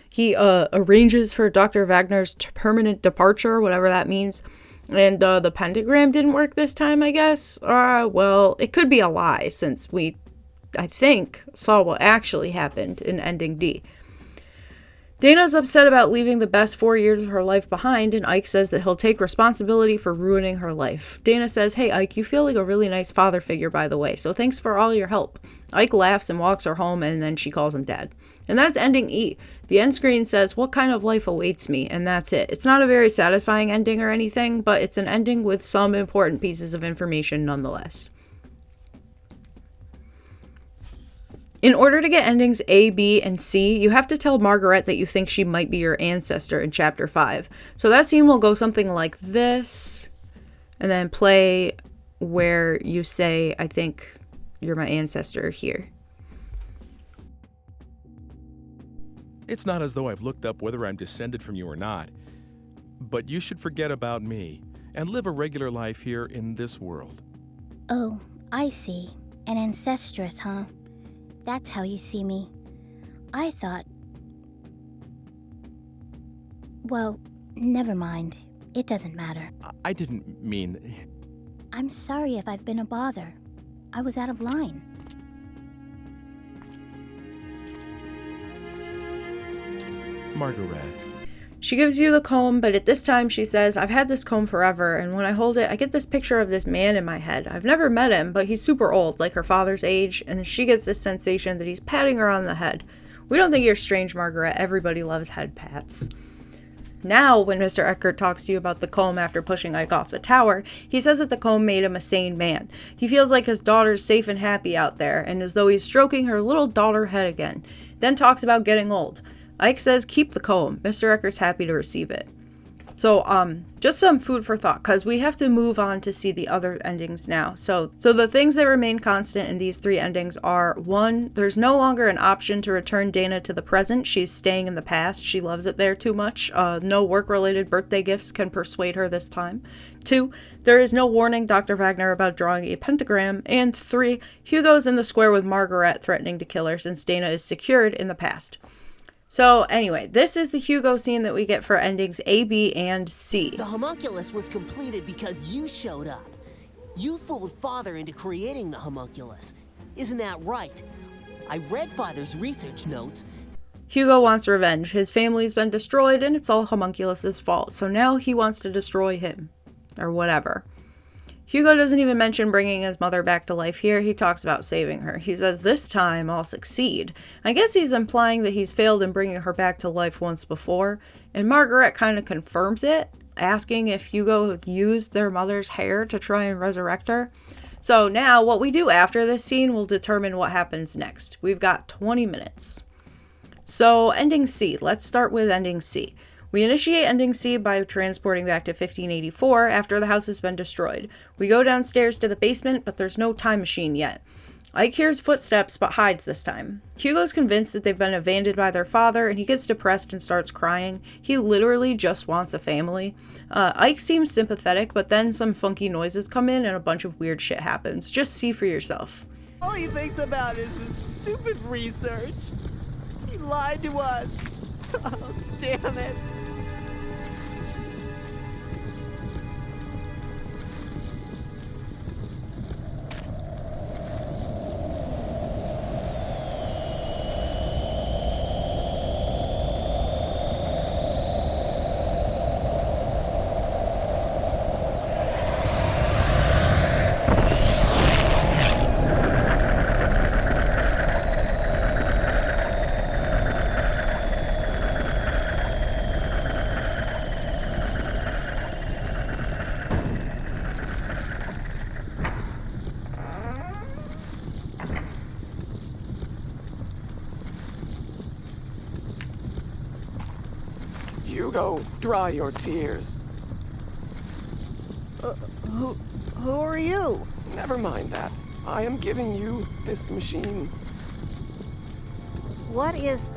He arranges for Dr. Wagner's permanent departure, whatever that means. And the pentagram didn't work this time, I guess. Well, it could be a lie, since we, I think, saw what actually happened in ending D. Dana's upset about leaving the best 4 years of her life behind, and Ike says that he'll take responsibility for ruining her life. Dana says, hey Ike, you feel like a really nice father figure, by the way, so thanks for all your help. Ike laughs and walks her home, and then she calls him dad. And that's ending E. The end screen says, what kind of life awaits me? And that's it. It's not a very satisfying ending or anything, but it's an ending with some important pieces of information nonetheless. In order to get endings A, B, and C, you have to tell Margaret that you think she might be your ancestor in Chapter 5. So that scene will go something like this, and then play where you say, I think you're my ancestor here. It's not as though I've looked up whether I'm descended from you or not, but you should forget about me and live a regular life here in this world. Oh, I see. An ancestress, huh? That's how you see me. I thought... Well, never mind. It doesn't matter. I didn't mean... I'm sorry if I've been a bother. I was out of line. Margaret. She gives you the comb, but at this time she says, I've had this comb forever, and when I hold it, I get this picture of this man in my head. I've never met him, but he's super old, like her father's age, and she gets this sensation that he's patting her on the head. We don't think you're strange, Margaret. Everybody loves head pats. Now, when Mr. Eckert talks to you about the comb after pushing Ike off the tower, he says that the comb made him a sane man. He feels like his daughter's safe and happy out there, and as though he's stroking her little daughter head again. Then talks about getting old. Ike says, keep the comb. Mr. Eckert's happy to receive it. So, just some food for thought, because we have to move on to see the other endings now. So the things that remain constant in these 3 endings are, 1, there's no longer an option to return Dana to the present. She's staying in the past. She loves it there too much. No work-related birthday gifts can persuade her this time. 2, there is no warning Dr. Wagner about drawing a pentagram. And 3, Hugo's in the square with Margaret threatening to kill her since Dana is secured in the past. So anyway, this is the Hugo scene that we get for endings A, B, and C. The homunculus was completed because you showed up. You fooled Father into creating the homunculus. Isn't that right? I read Father's research notes. Hugo wants revenge. His family's been destroyed and it's all Homunculus's fault. So now he wants to destroy him. Or whatever. Hugo doesn't even mention bringing his mother back to life here. He talks about saving her. He says, this time I'll succeed. I guess he's implying that he's failed in bringing her back to life once before. And Margaret kind of confirms it, asking if Hugo used their mother's hair to try and resurrect her. So now what we do after this scene will determine what happens next. We've got 20 minutes. So ending C, let's start with ending C. We initiate ending C by transporting back to 1584 after the house has been destroyed. We go downstairs to the basement, but there's no time machine yet. Ike hears footsteps but hides this time. Hugo's convinced that they've been abandoned by their father, and he gets depressed and starts crying. He literally just wants a family. Ike seems sympathetic, but then some funky noises come in and a bunch of weird shit happens. Just see for yourself. All he thinks about is his stupid research. He lied to us. Oh, damn it. Hugo, dry your tears. Who are you? Never mind that. I am giving you this machine. What is...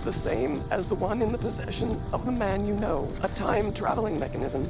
The same as the one in the possession of the man you know, a time-traveling mechanism.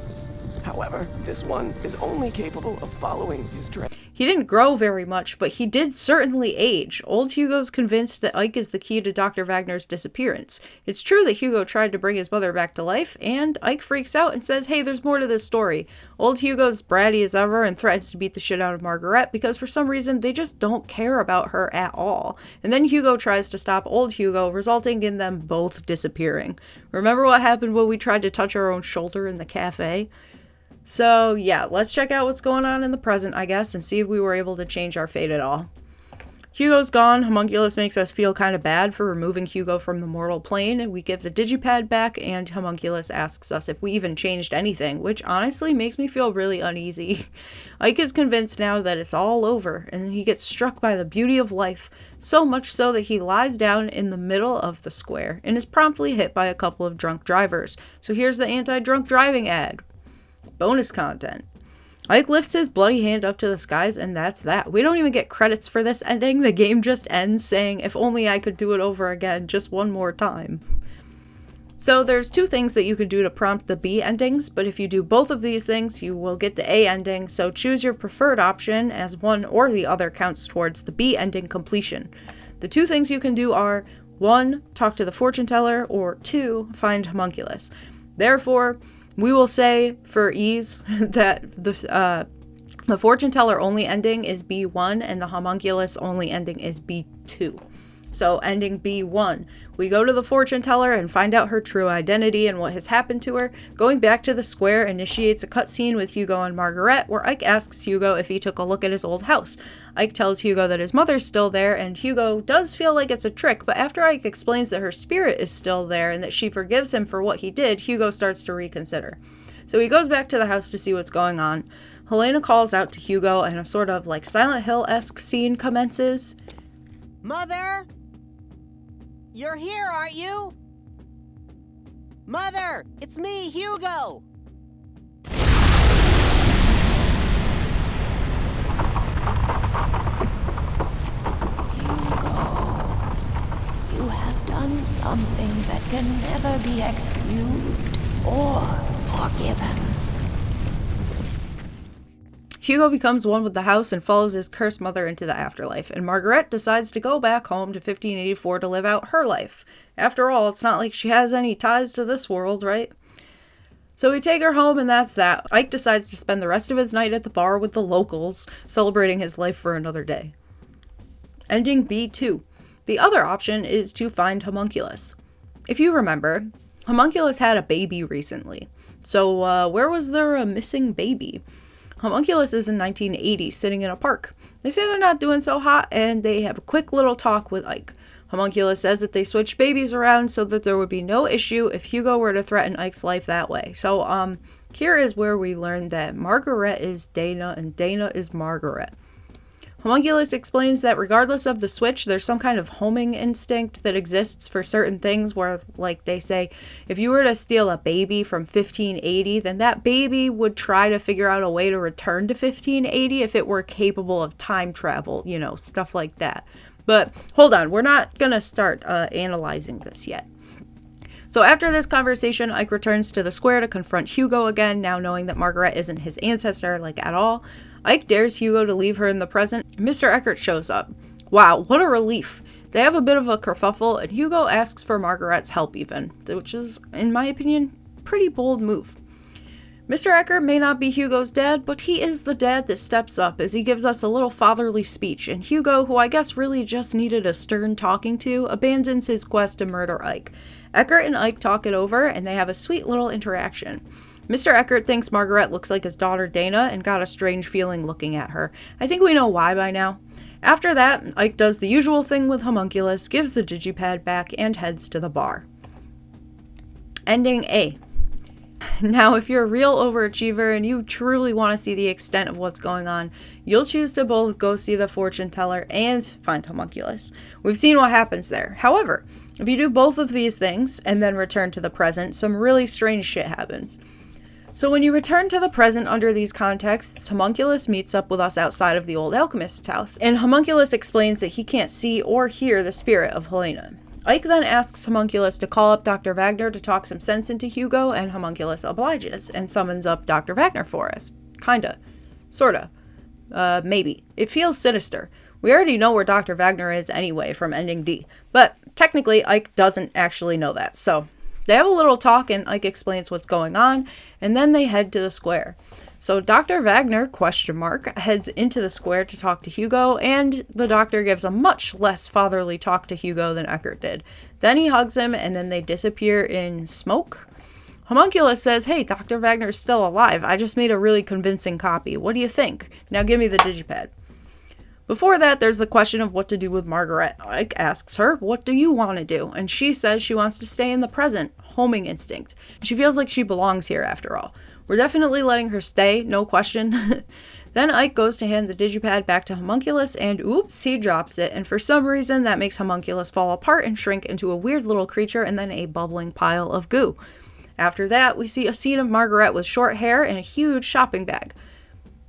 However, this one is only capable of following his trail. He didn't grow very much, but he did certainly age. Old Hugo's convinced that Ike is the key to Dr. Wagner's disappearance. It's true that Hugo tried to bring his mother back to life, and Ike freaks out and says, hey, there's more to this story. Old Hugo's bratty as ever and threatens to beat the shit out of Margaret because for some reason they just don't care about her at all. And then Hugo tries to stop old Hugo, resulting in them both disappearing. Remember what happened when we tried to touch our own shoulder in the cafe? So yeah, let's check out what's going on in the present, I guess, and see if we were able to change our fate at all. Hugo's gone. Homunculus makes us feel kind of bad for removing Hugo from the mortal plane. We give the digipad back, and Homunculus asks us if we even changed anything, which honestly makes me feel really uneasy. Ike is convinced now that it's all over, and he gets struck by the beauty of life, so much so that he lies down in the middle of the square and is promptly hit by a couple of drunk drivers. So here's the anti-drunk driving ad. Bonus content. Ike lifts his bloody hand up to the skies, and that's that. We don't even get credits for this ending. The game just ends saying, if only I could do it over again just one more time. So there's two things that you could do to prompt the B endings, but if you do both of these things, you will get the A ending, so choose your preferred option, as one or the other counts towards the B ending completion. The two things you can do are, 1, talk to the fortune teller, or 2, find homunculus. Therefore, we will say, for ease, that the fortune teller only ending is B1 and the homunculus only ending is B2. So ending B1, we go to the fortune teller and find out her true identity and what has happened to her. Going back to the square initiates a cutscene with Hugo and Margaret, where Ike asks Hugo if he took a look at his old house. Ike tells Hugo that his mother's still there, and Hugo does feel like it's a trick, but after Ike explains that her spirit is still there and that she forgives him for what he did, Hugo starts to reconsider. So he goes back to the house to see what's going on. Helena calls out to Hugo, and a sort of like Silent Hill-esque scene commences. Mother? You're here, aren't you? Mother, it's me, Hugo! You have done something that can never be excused or forgiven. Hugo becomes one with the house and follows his cursed mother into the afterlife, and Margaret decides to go back home to 1584 to live out her life. After all, it's not like she has any ties to this world, right? So we take her home, and that's that. Ike decides to spend the rest of his night at the bar with the locals, celebrating his life for another day. Ending B2. The other option is to find homunculus. If you remember, homunculus had a baby recently. So where was there a missing baby? Homunculus is in 1980, sitting in a park. They say they're not doing so hot, and they have a quick little talk with Ike. Homunculus says that they switched babies around so that there would be no issue if Hugo were to threaten Ike's life that way. So, here is where we learn that Margaret is Dana and Dana is Margaret. Homunculus explains that regardless of the switch, there's some kind of homing instinct that exists for certain things where, like they say, if you were to steal a baby from 1580, then that baby would try to figure out a way to return to 1580 if it were capable of time travel, stuff like that. But hold on, we're not going to start analyzing this yet. So after this conversation, Ike returns to the square to confront Hugo again, now knowing that Margaret isn't his ancestor, at all. Ike dares Hugo to leave her in the present. Mr. Eckert shows up. Wow, what a relief. They have a bit of a kerfuffle, and Hugo asks for Margaret's help even, which is, in my opinion, pretty bold move. Mr. Eckert may not be Hugo's dad, but he is the dad that steps up as he gives us a little fatherly speech, and Hugo, who I guess really just needed a stern talking to, abandons his quest to murder Ike. Eckert and Ike talk it over, and they have a sweet little interaction. Mr. Eckert thinks Margaret looks like his daughter Dana and got a strange feeling looking at her. I think we know why by now. After that, Ike does the usual thing with Homunculus, gives the digipad back, and heads to the bar. Ending A. Now, if you're a real overachiever and you truly want to see the extent of what's going on, you'll choose to both go see the fortune teller and find Homunculus. We've seen what happens there. However, if you do both of these things and then return to the present, some really strange shit happens. So when you return to the present under these contexts, Homunculus meets up with us outside of the old alchemist's house, and Homunculus explains that he can't see or hear the spirit of Helena. Ike then asks Homunculus to call up Dr. Wagner to talk some sense into Hugo, and Homunculus obliges and summons up Dr. Wagner for us. Kinda. Sorta. Maybe. It feels sinister. We already know where Dr. Wagner is anyway from ending D, but technically Ike doesn't actually know that, so they have a little talk and Ike explains what's going on, and then they head to the square. So Dr. Wagner, heads into the square to talk to Hugo, and the doctor gives a much less fatherly talk to Hugo than Eckert did. Then he hugs him, and then they disappear in smoke. Homunculus says, "Hey, Dr. Wagner's still alive. I just made a really convincing copy. What do you think? Now give me the digipad." Before that, there's the question of what to do with Margaret. Ike asks her, "What do you want to do?" And she says she wants to stay in the present, homing instinct. She feels like she belongs here after all. We're definitely letting her stay, no question. Then Ike goes to hand the digipad back to Homunculus, and oops, he drops it. And for some reason, that makes Homunculus fall apart and shrink into a weird little creature and then a bubbling pile of goo. After that, we see a scene of Margaret with short hair and a huge shopping bag.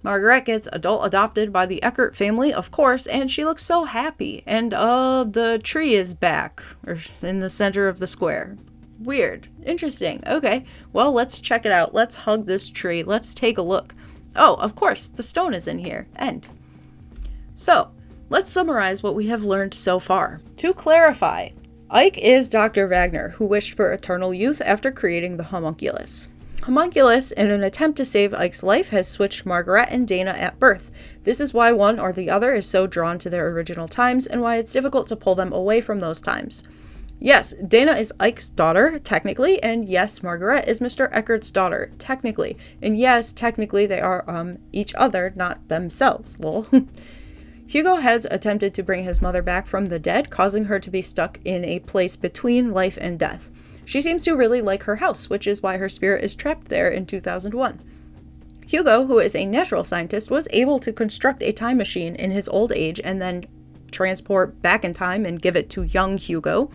Margaret gets adult adopted by the Eckert family, of course, and she looks so happy. And, the tree is back, or in the center of the square. Weird. Interesting. Okay. Well, let's check it out. Let's hug this tree. Let's take a look. Oh, of course, the stone is in here. End. So, let's summarize what we have learned so far. To clarify, Ike is Dr. Wagner, who wished for eternal youth after creating the homunculus. Homunculus, in an attempt to save Ike's life, has switched Margaret and Dana at birth. This is why one or the other is so drawn to their original times, and why it's difficult to pull them away from those times. Yes, Dana is Ike's daughter, technically, and yes, Margaret is Mr. Eckert's daughter, technically. And yes, technically they are, each other, not themselves, lol. Hugo has attempted to bring his mother back from the dead, causing her to be stuck in a place between life and death. She seems to really like her house, which is why her spirit is trapped there in 2001. Hugo, who is a natural scientist, was able to construct a time machine in his old age and then transport back in time and give it to young Hugo.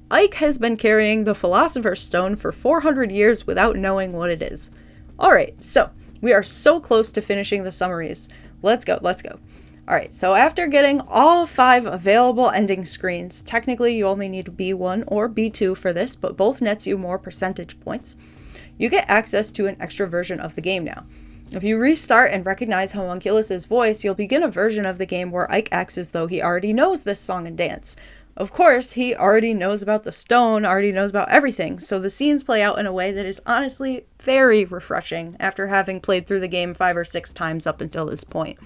Ike has been carrying the Philosopher's Stone for 400 years without knowing what it is. Alright, so we are so close to finishing the summaries. Let's go. Alright, so after getting all 5 available ending screens, technically you only need B1 or B2 for this, but both nets you more percentage points, you get access to an extra version of the game now. If you restart and recognize Homunculus' voice, you'll begin a version of the game where Ike acts as though he already knows this song and dance. Of course, he already knows about the stone, already knows about everything, so the scenes play out in a way that is honestly very refreshing after having played through the game 5 or 6 times up until this point.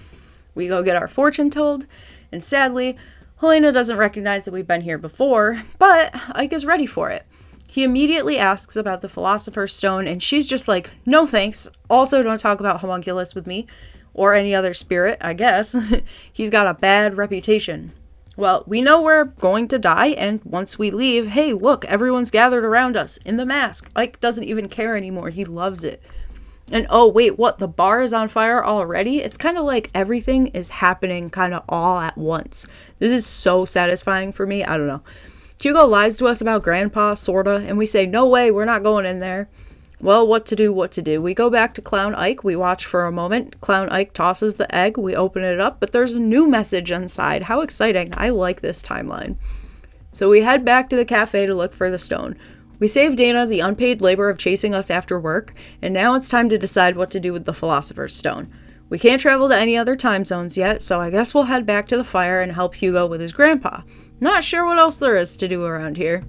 We go get our fortune told, and sadly, Helena doesn't recognize that we've been here before, but Ike is ready for it. He immediately asks about the Philosopher's Stone, and she's just like, no thanks, also don't talk about Homunculus with me, or any other spirit, I guess. He's got a bad reputation. Well, we know we're going to die, and once we leave, hey, look, everyone's gathered around us in the mask. Ike doesn't even care anymore. He loves it. And oh, wait, what? The bar is on fire already? It's kind of like everything is happening kind of all at once. This is so satisfying for me. I don't know. Hugo lies to us about Grandpa, sorta, and we say, no way, we're not going in there. Well, what to do? We go back to Clown Ike, we watch for a moment. Clown Ike tosses the egg, we open it up, but there's a new message inside. How exciting. I like this timeline. So we head back to the cafe to look for the stone. We save Dana the unpaid labor of chasing us after work, and now it's time to decide what to do with the Philosopher's Stone. We can't travel to any other time zones yet, so I guess we'll head back to the fire and help Hugo with his grandpa. Not sure what else there is to do around here.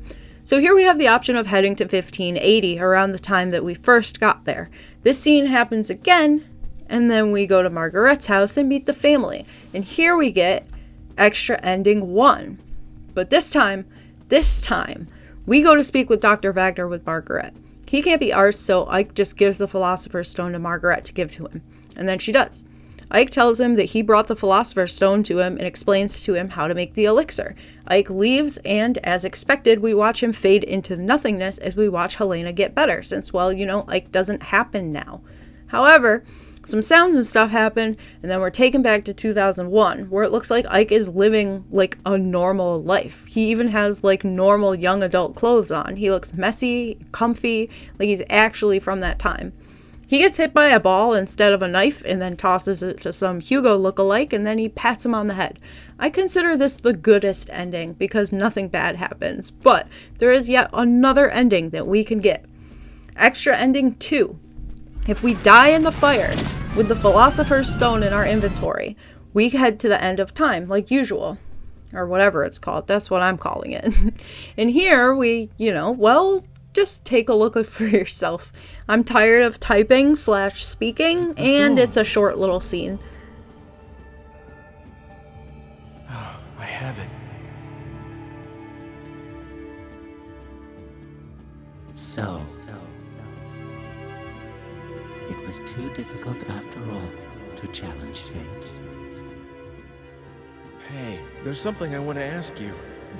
So here we have the option of heading to 1580, around the time that we first got there. This scene happens again, and then we go to Margaret's house and meet the family. And here we get extra ending 1. But this time, we go to speak with Dr. Wagner with Margaret. He can't be ours, so Ike just gives the Philosopher's Stone to Margaret to give to him. And then she does. Ike tells him that he brought the Philosopher's Stone to him and explains to him how to make the elixir. Ike leaves, and as expected, we watch him fade into nothingness as we watch Helena get better, since, well, Ike doesn't happen now. However, some sounds and stuff happen, and then we're taken back to 2001, where it looks like Ike is living, like, a normal life. He even has, like, normal young adult clothes on. He looks messy, comfy, like he's actually from that time. He gets hit by a ball instead of a knife and then tosses it to some Hugo lookalike, and then he pats him on the head. I consider this the goodest ending because nothing bad happens, but there is yet another ending that we can get. Extra ending 2. If we die in the fire with the Philosopher's Stone in our inventory, we head to the end of time like usual. Or whatever it's called. That's what I'm calling it. And here we, just take a look for yourself. I'm tired of typing / speaking, and it's a short little scene. I have it. So, it was too difficult after all to challenge fate. Hey, there's something I want to ask you.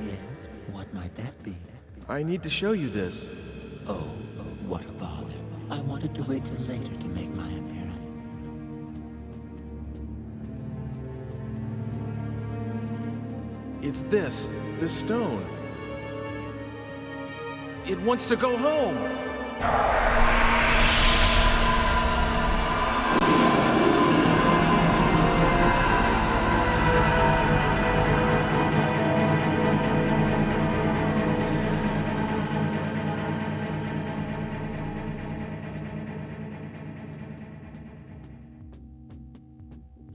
Yes, what might that be? I need to show you this. Oh, what a bother. I wanted to wait till later to make my appearance. It's this stone. It wants to go home.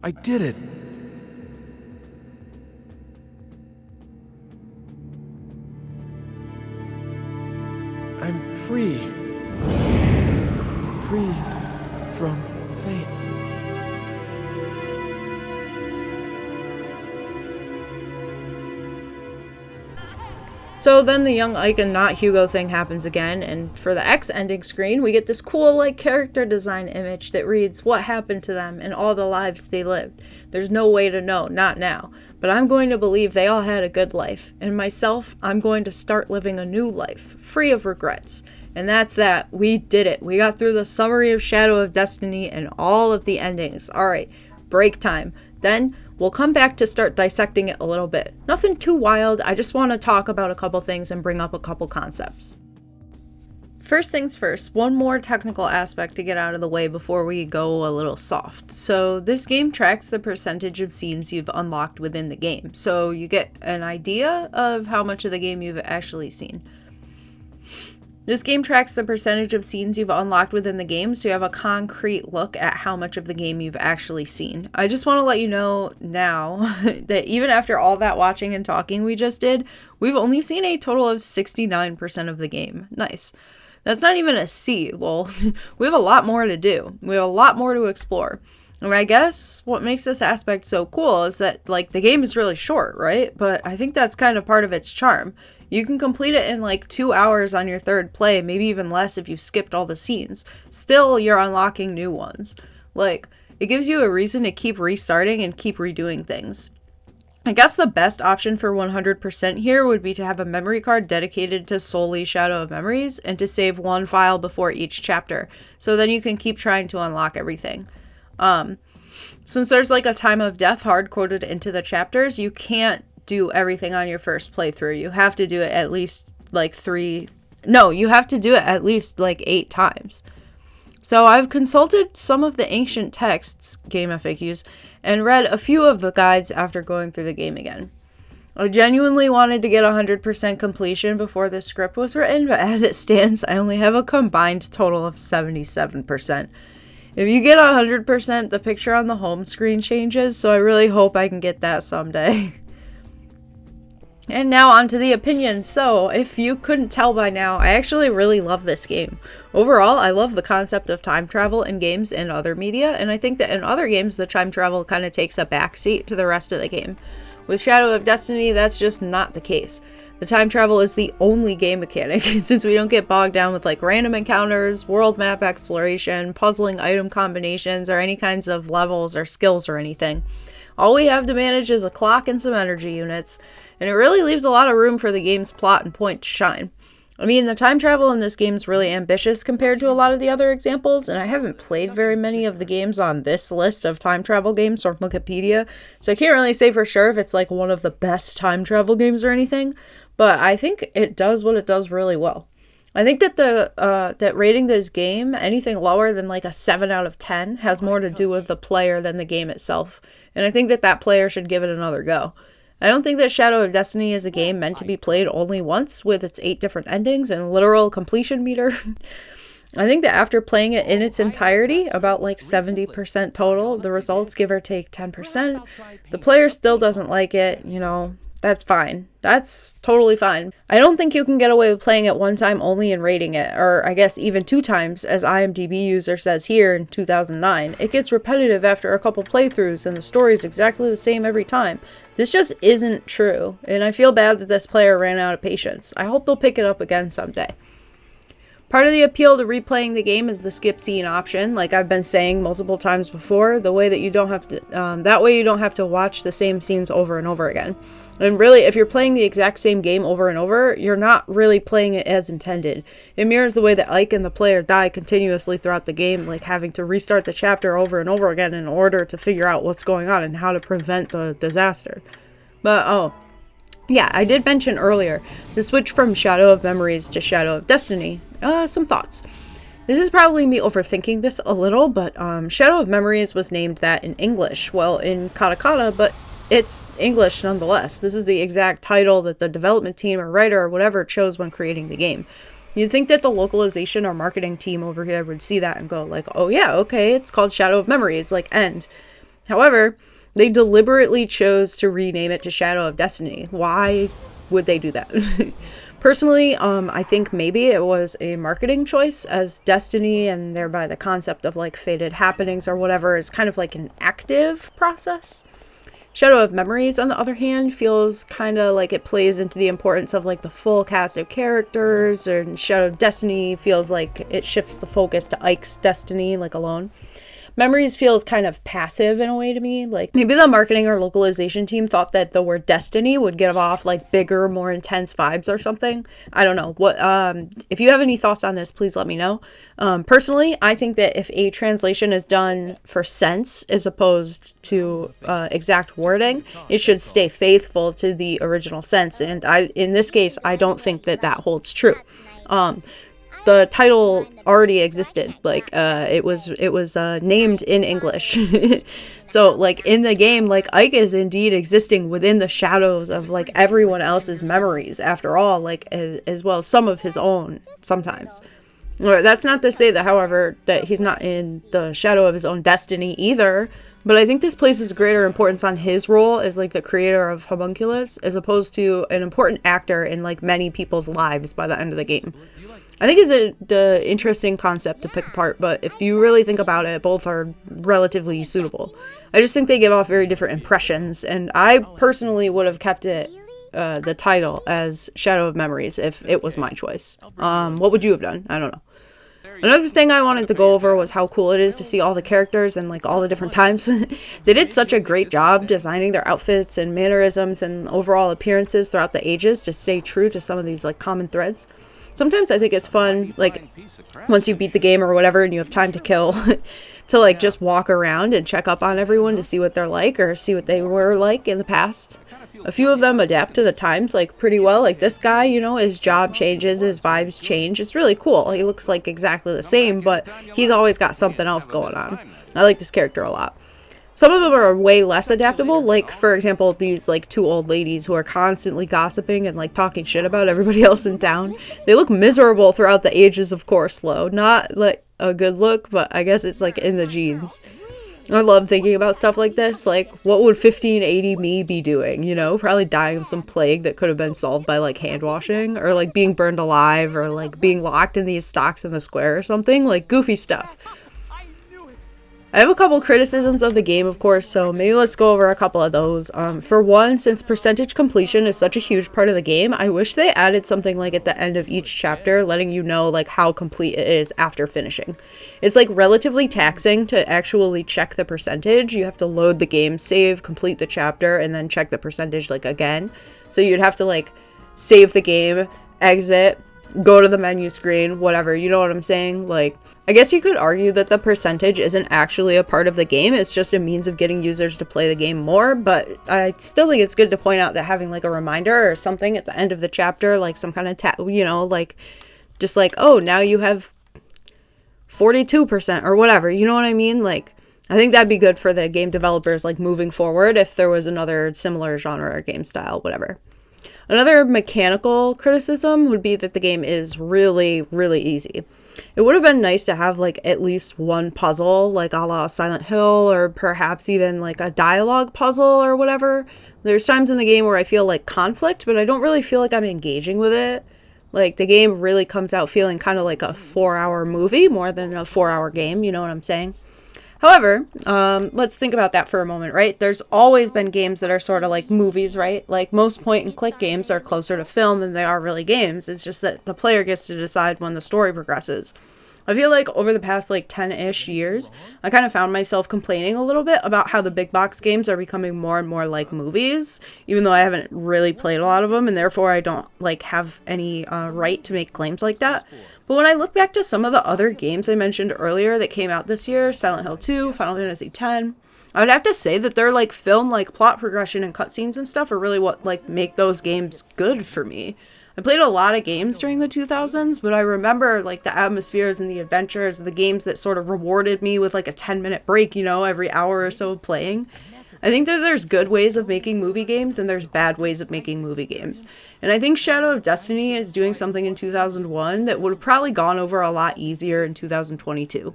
I did it! I'm free. Free from fate. So then the young Ike and not Hugo thing happens again, and for the X ending screen, we get this cool, character design image that reads what happened to them and all the lives they lived. There's no way to know, not now, but I'm going to believe they all had a good life, and myself, I'm going to start living a new life, free of regrets. And that's that. We did it. We got through the summary of Shadow of Destiny and all of the endings. Alright, break time. Then we'll come back to start dissecting it a little bit. Nothing too wild, I just want to talk about a couple things and bring up a couple concepts. First things first, one more technical aspect to get out of the way before we go a little soft. So this game tracks the percentage of scenes you've unlocked within the game, so you get an idea of how much of the game you've actually seen. This game tracks the percentage of scenes you've unlocked within the game, so you have a concrete look at how much of the game you've actually seen. I just want to let you know now that even after all that watching and talking we just did, we've only seen a total of 69% of the game. Nice. That's not even a C, lol. We have a lot more to do. We have a lot more to explore. And I guess what makes this aspect so cool is that, the game is really short, right? But I think that's kind of part of its charm. You can complete it in 2 hours on your third play, maybe even less if you skipped all the scenes. Still, you're unlocking new ones. It gives you a reason to keep restarting and keep redoing things. I guess the best option for 100% here would be to have a memory card dedicated to solely Shadow of Memories and to save one file before each chapter. So then you can keep trying to unlock everything. Since there's like a time of death hard coded into the chapters, you can't do everything on your first playthrough. You have to do it at least like 8 times. So I've consulted some of the ancient texts, game FAQs, and read a few of the guides after going through the game again. I genuinely wanted to get 100% completion before the script was written, but as it stands, I only have a combined total of 77%. If you get 100%, the picture on the home screen changes, so I really hope I can get that someday. And now on to the opinions. So, if you couldn't tell by now, I actually really love this game. Overall, I love the concept of time travel in games and other media, and I think that in other games, the time travel kind of takes a backseat to the rest of the game. With Shadow of Destiny, that's just not the case. The time travel is the only game mechanic, since we don't get bogged down with like random encounters, world map exploration, puzzling item combinations, or any kinds of levels or skills or anything. All we have to manage is a clock and some energy units, and it really leaves a lot of room for the game's plot and point to shine. I mean, the time travel in this game is really ambitious compared to a lot of the other examples, and I haven't played very many of the games on this list of time travel games from Wikipedia, so I can't really say for sure if it's like one of the best time travel games or anything, but I think it does what it does really well. I think that that rating this game anything lower than like a 7 out of 10 has more to do with the player than the game itself, and I think that player should give it another go. I don't think that Shadow of Destiny is a game meant to be played only once with its 8 different endings and literal completion meter. I think that after playing it in its entirety, about like 70% total, the results give or take 10%, the player still doesn't like it, that's fine. That's totally fine. I don't think you can get away with playing it one time only and rating it, or I guess even 2 times, as IMDb user says here in 2009. It gets repetitive after a couple playthroughs, and the story is exactly the same every time. This just isn't true, and I feel bad that this player ran out of patience. I hope they'll pick it up again someday. Part of the appeal to replaying the game is the skip scene option, like I've been saying multiple times before, the way that you don't have to, that way you don't have to watch the same scenes over and over again. And really, if you're playing the exact same game over and over, you're not really playing it as intended. It mirrors the way that Ike and the player die continuously throughout the game, like having to restart the chapter over and over again in order to figure out what's going on and how to prevent the disaster. But, yeah, I did mention earlier the switch from Shadow of Memories to Shadow of Destiny. Some thoughts. This is probably me overthinking this a little, but Shadow of Memories was named that in English, well, in katakana, but it's English nonetheless. This is the exact title that the development team or writer or whatever chose when creating the game. You'd think that the localization or marketing team over here would see that and go like, oh yeah, okay, it's called Shadow of Memories, like end. However, they deliberately chose to rename it to Shadow of Destiny. Why would they do that? Personally, I think maybe it was a marketing choice, as Destiny and thereby the concept of like fated happenings or whatever is kind of like an active process. Shadow of Memories, on the other hand, feels kind of like it plays into the importance of like the full cast of characters, and Shadow of Destiny feels like it shifts the focus to Ike's destiny, like alone. Memories feels kind of passive in a way to me. Like maybe the marketing or localization team thought that the word destiny would give off like bigger, more intense vibes or something. I don't know. If you have any thoughts on this, please let me know. Personally, I think that if a translation is done for sense as opposed to exact wording, it should stay faithful to the original sense. And in this case, I don't think that holds true. The title already existed, like it was named in English. So like in the game, like Ike is indeed existing within the shadows of like everyone else's memories, after all, like as well as some of his own sometimes. That's not to say that, however, that he's not in the shadow of his own destiny either, but I think this places greater importance on his role as like the creator of Homunculus as opposed to an important actor in like many people's lives by the end of the game. I think it's the interesting concept to pick apart, but if you really think about it, both are relatively suitable. I just think they give off very different impressions, and I personally would have kept it, the title, as Shadow of Memories if it was my choice. What would you have done? I don't know. Another thing I wanted to go over was how cool it is to see all the characters and like all the different times. They did such a great job designing their outfits and mannerisms and overall appearances throughout the ages to stay true to some of these like common threads. Sometimes I think it's fun, like once you beat the game or whatever and you have time to kill, to like just walk around and check up on everyone to see what they're like or see what they were like in the past. A few of them adapt to the times like pretty well. Like this guy, you know, his job changes, his vibes change. It's really cool. He looks like exactly the same, but he's always got something else going on. I like this character a lot. Some of them are way less adaptable, like for example these like two old ladies who are constantly gossiping and like talking shit about everybody else in town. They look miserable throughout the ages, of course, Lo. Not like a good look, but I guess it's like in the genes. I love thinking about stuff like this, like what would 1580 me be doing, you know? Probably dying of some plague that could have been solved by like hand washing, or like being burned alive, or like being locked in these stocks in the square or something, like goofy stuff. I have a couple criticisms of the game, of course, so maybe let's go over a couple of those. For one, since percentage completion is such a huge part of the game, I wish they added something like at the end of each chapter, letting you know like how complete it is after finishing. It's like relatively taxing to actually check the percentage. You have to load the game, save, complete the chapter, and then check the percentage like again. So you'd have to like save the game, exit, go to the menu screen, whatever, you know what I'm saying? Like, I guess you could argue that the percentage isn't actually a part of the game, it's just a means of getting users to play the game more, but I still think it's good to point out that having like a reminder or something at the end of the chapter, like some kind of, you know, like, just like, oh, now you have 42% or whatever, you know what I mean? Like, I think that'd be good for the game developers, like, moving forward if there was another similar genre or game style, whatever. Another mechanical criticism would be that the game is really, really easy. It would have been nice to have like at least one puzzle, like a la Silent Hill, or perhaps even like a dialogue puzzle or whatever. There's times in the game where I feel like conflict, but I don't really feel like I'm engaging with it. Like the game really comes out feeling kind of like a 4-hour movie more than a 4-hour game, you know what I'm saying? However, let's think about that for a moment, right? There's always been games that are sort of like movies, right? Like most point-and-click games are closer to film than they are really games. It's just that the player gets to decide when the story progresses. I feel like over the past like 10-ish years, I kind of found myself complaining a little bit about how the big box games are becoming more and more like movies, even though I haven't really played a lot of them, and therefore I don't like have any right to make claims like that. But when I look back to some of the other games I mentioned earlier that came out this year, Silent Hill 2, Final Fantasy X, I would have to say that their like film, like plot progression and cutscenes and stuff are really what like make those games good for me. I played a lot of games during the 2000s, but I remember like the atmospheres and the adventures, the games that sort of rewarded me with like a 10-minute break, you know, every hour or so of playing. I think that there's good ways of making movie games and there's bad ways of making movie games. And I think Shadow of Destiny is doing something in 2001 that would have probably gone over a lot easier in 2022.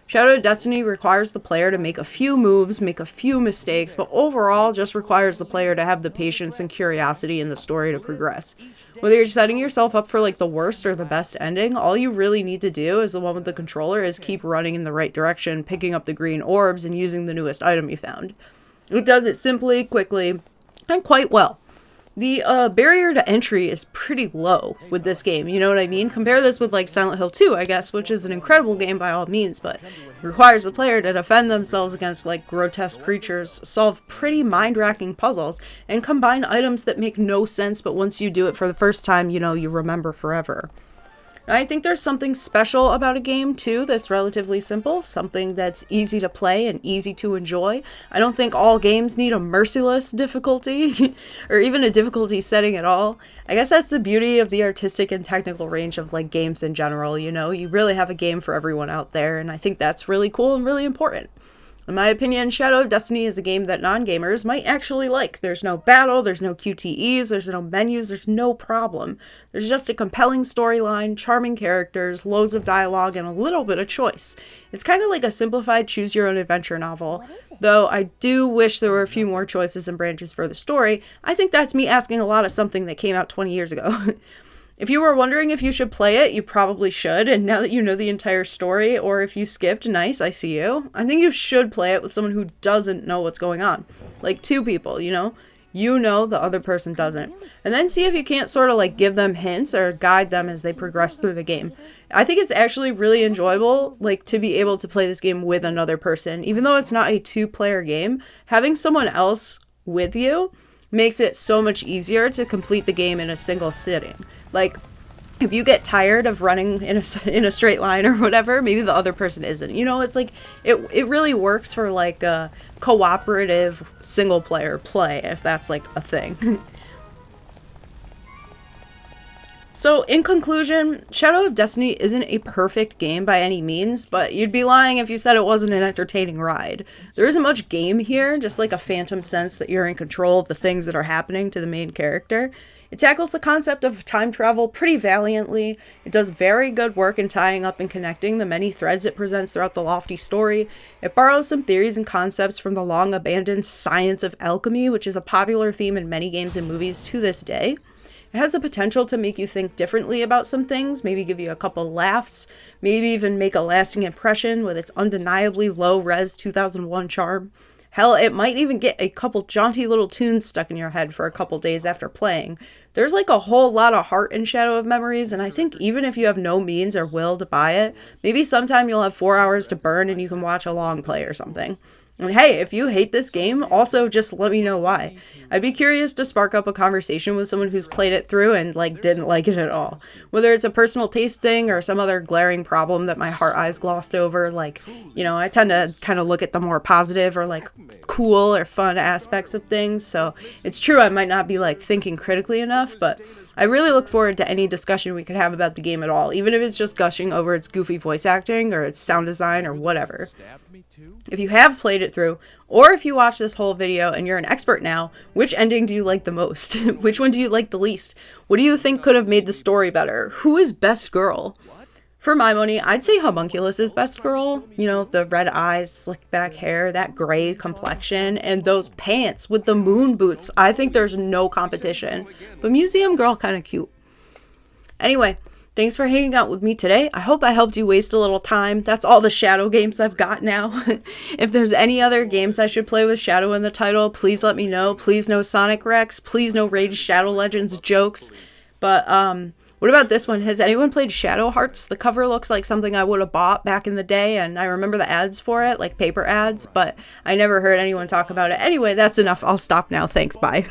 Shadow of Destiny requires the player to make a few moves, make a few mistakes, but overall just requires the player to have the patience and curiosity in the story to progress. Whether you're setting yourself up for like the worst or the best ending, all you really need to do as the one with the controller is keep running in the right direction, picking up the green orbs, and using the newest item you found. It does it simply, quickly, and quite well. The barrier to entry is pretty low with this game, you know what I mean? Compare this with like Silent Hill 2, I guess, which is an incredible game by all means, but requires the player to defend themselves against like grotesque creatures, solve pretty mind-racking puzzles, and combine items that make no sense, but once you do it for the first time, you know, you remember forever. I think there's something special about a game, too, that's relatively simple, something that's easy to play and easy to enjoy. I don't think all games need a merciless difficulty, or even a difficulty setting at all. I guess that's the beauty of the artistic and technical range of, like, games in general, you know? You really have a game for everyone out there, and I think that's really cool and really important. In my opinion, Shadow of Destiny is a game that non-gamers might actually like. There's no battle, there's no QTEs, there's no menus, there's no problem. There's just a compelling storyline, charming characters, loads of dialogue, and a little bit of choice. It's kind of like a simplified choose-your-own-adventure novel, though I do wish there were a few more choices and branches for the story. I think that's me asking a lot of something that came out 20 years ago. If you were wondering if you should play it, you probably should, and now that you know the entire story, or if you skipped, nice, I see you. I think you should play it with someone who doesn't know what's going on. Like 2 people, you know? you know the other person doesn't. And then see if you can't sort of like give them hints or guide them as they progress through the game. I think it's actually really enjoyable, like, to be able to play this game with another person. Even though it's not a 2-player game, having someone else with you makes it so much easier to complete the game in a single sitting. Like, if you get tired of running in a straight line or whatever, maybe the other person isn't. You know, it's like, it really works for like a cooperative single player play, if that's like a thing. So, in conclusion, Shadow of Destiny isn't a perfect game by any means, but you'd be lying if you said it wasn't an entertaining ride. There isn't much game here, just like a phantom sense that you're in control of the things that are happening to the main character. It tackles the concept of time travel pretty valiantly. It does very good work in tying up and connecting the many threads it presents throughout the lofty story. It borrows some theories and concepts from the long-abandoned science of alchemy, which is a popular theme in many games and movies to this day. It has the potential to make you think differently about some things, maybe give you a couple laughs, maybe even make a lasting impression with its undeniably low-res 2001 charm. Hell, it might even get a couple jaunty little tunes stuck in your head for a couple days after playing. There's like a whole lot of heart in Shadow of Memories, and I think even if you have no means or will to buy it, maybe sometime you'll have 4 hours to burn and you can watch a long play or something. And hey, if you hate this game, also just let me know why. I'd be curious to spark up a conversation with someone who's played it through and like didn't like it at all. Whether it's a personal taste thing or some other glaring problem that my heart eyes glossed over, like, you know, I tend to kind of look at the more positive or like cool or fun aspects of things. So it's true I might not be like thinking critically enough, but I really look forward to any discussion we could have about the game at all, even if it's just gushing over its goofy voice acting or its sound design or whatever. If you have played it through, or if you watch this whole video and you're an expert now, which ending do you like the most? Which one do you like the least? What do you think could have made the story better? Who is best girl? For my money, I'd say Homunculus is best girl. You know, the red eyes, slicked back hair, that gray complexion, and those pants with the moon boots. I think there's no competition. But Museum Girl kind of cute. Anyway, thanks for hanging out with me today. I hope I helped you waste a little time. That's all the Shadow games I've got now. If there's any other games I should play with Shadow in the title, please let me know. Please no Sonic Rex. Please no Rage Shadow Legends jokes. But, what about this one? Has anyone played Shadow Hearts? The cover looks like something I would have bought back in the day, and I remember the ads for it, like paper ads, but I never heard anyone talk about it. Anyway, that's enough. I'll stop now. Thanks. Bye.